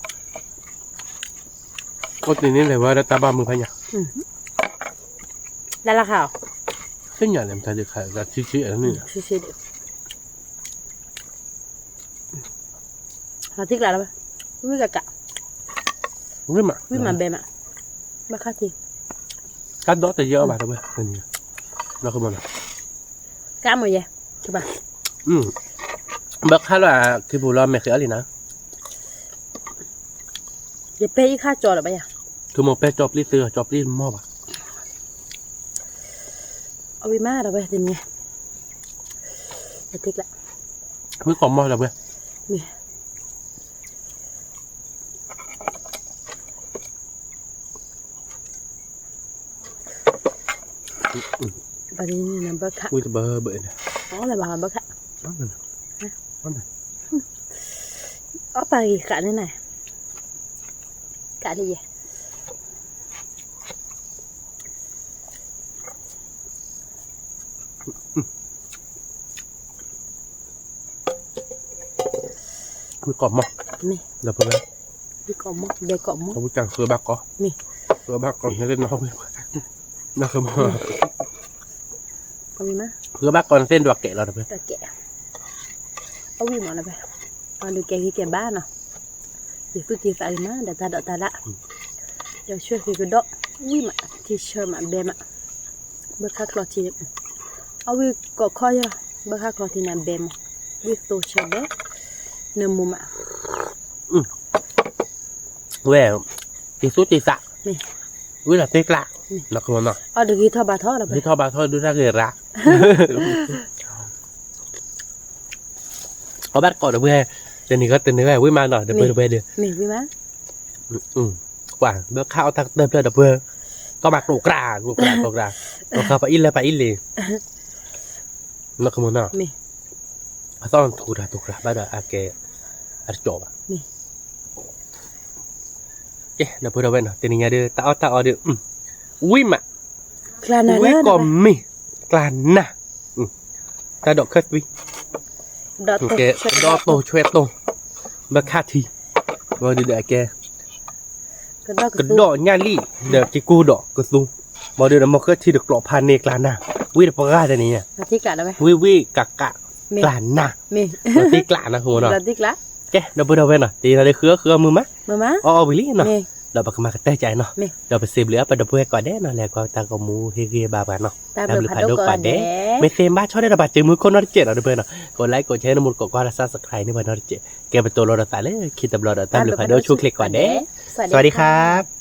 ก็ตีนี้เลยว่ารัฐบาลมือพันยาได้ราคาเส้นใหญ่เลยมันจะขายแบบชี้ๆอะไรนี่ชี้ๆเดี๋ยวเราทิ้งแล้วปะวิ่งกะวิ่งมาเบมมาค่าทีการดอแต่เยอะมากเลยนี่เราคือมันก้ามหมดยังใช่ปะบักค่าละคือบุรุษไม่เคยอะไรนะเดี๋ยวเป้ค่าจอดหรือเปล่าคือโมเป้จอบรีเสือจอบรีมอบอ่ะเอาไปมาหรือเปล่าทีนี้จะทิ้งละไม่กล่อมมอหรือเปล่าประเด็นนี้นะบักค่ะอุ้ยจะเบอร์เบอร์เนี่ยอ๋ออะไรบ้างบักค่ะอ๋อนั่นอ๋อไปกะนี่ไหนกะดีไม่กล่อมมั้งนี่เดี๋ยวไปเลยไม่กล่อมมั้งเดี๋ยวกล่อมมั้งเขาพูดจังเสือบักก็นี่เสือบักก่อนให้เล่นน้องน่าคือมั้งเอาไปมั้ยเสือบักก่อนเส้นดวกแกะเราเดี๋ยวไปแกะเอาวิ่งมาเลยไป Còn được cái ba nào thì tôi chỉ phải má để ta đợi ta đã giờ chưa cái đó ui mà thì chơi mà bè mà bữa khác lo thì ui có coi ra bữa khác lo thì làm bè mà ui tôi chơi bé nằm mù mà Well, tí sút tí sạ. Nè. Ui là tê lạ. Nó không nào. được ghi thọ bà thọ là Đi thôi bà thôi đưa ra ghề rạ. Có bắt cỏ được bê. Tên này có tên này với mà nọ được bê được. mình với má Quả bữa khao thằng tên là được bê. Có bạc đủ cà. Nó không phải ít liền. Nó không nào. mình Sao thủ ra bắt đầu cái chỗ bà. mình Oke, dah pun dah benar. Tininya ada tak ada. Ui mak. Klana Ui lah komi. Klana. Ta đọc khất vi. đó Ok, đó tô chuet tô. Bác khát thì. Rồi đi đại kè. Cái đỏ nha li. Được cái cu đỏ cái sung. Mà đưa nó một khất thì được lọ pan nè klana. Ui được bao đây nè. là tiếc cả đâu vậy Ui cà. Klana. mình Nó tiếc lạ nó không nào. là tiếc lá Ok, dah pun dah benar. Thì là để khứa mưa mắt. má Beli nó. mìnhเราไปมากันได้ใจเนาะเราไปเซฟเหลือไปดับเบิลก่อนเด้เนาะแล้วก็ตากมูเฮียบาบาเนาะ ta được phạt đâu còn để ไม่เซมบ้าชอบได้ระบาดเจอมือคนนอตเจ็ดเอาดับเบิลเนาะกดไลค์กดแชร์น้ำมันกดกดซับสไครต์ในวันนอตเจ็ดแกเป็นตัวเราตัดเลยคิดตำรวจตามหรือผ่านโดยช่วยคลิกก่อนเด้สวัสดีครับ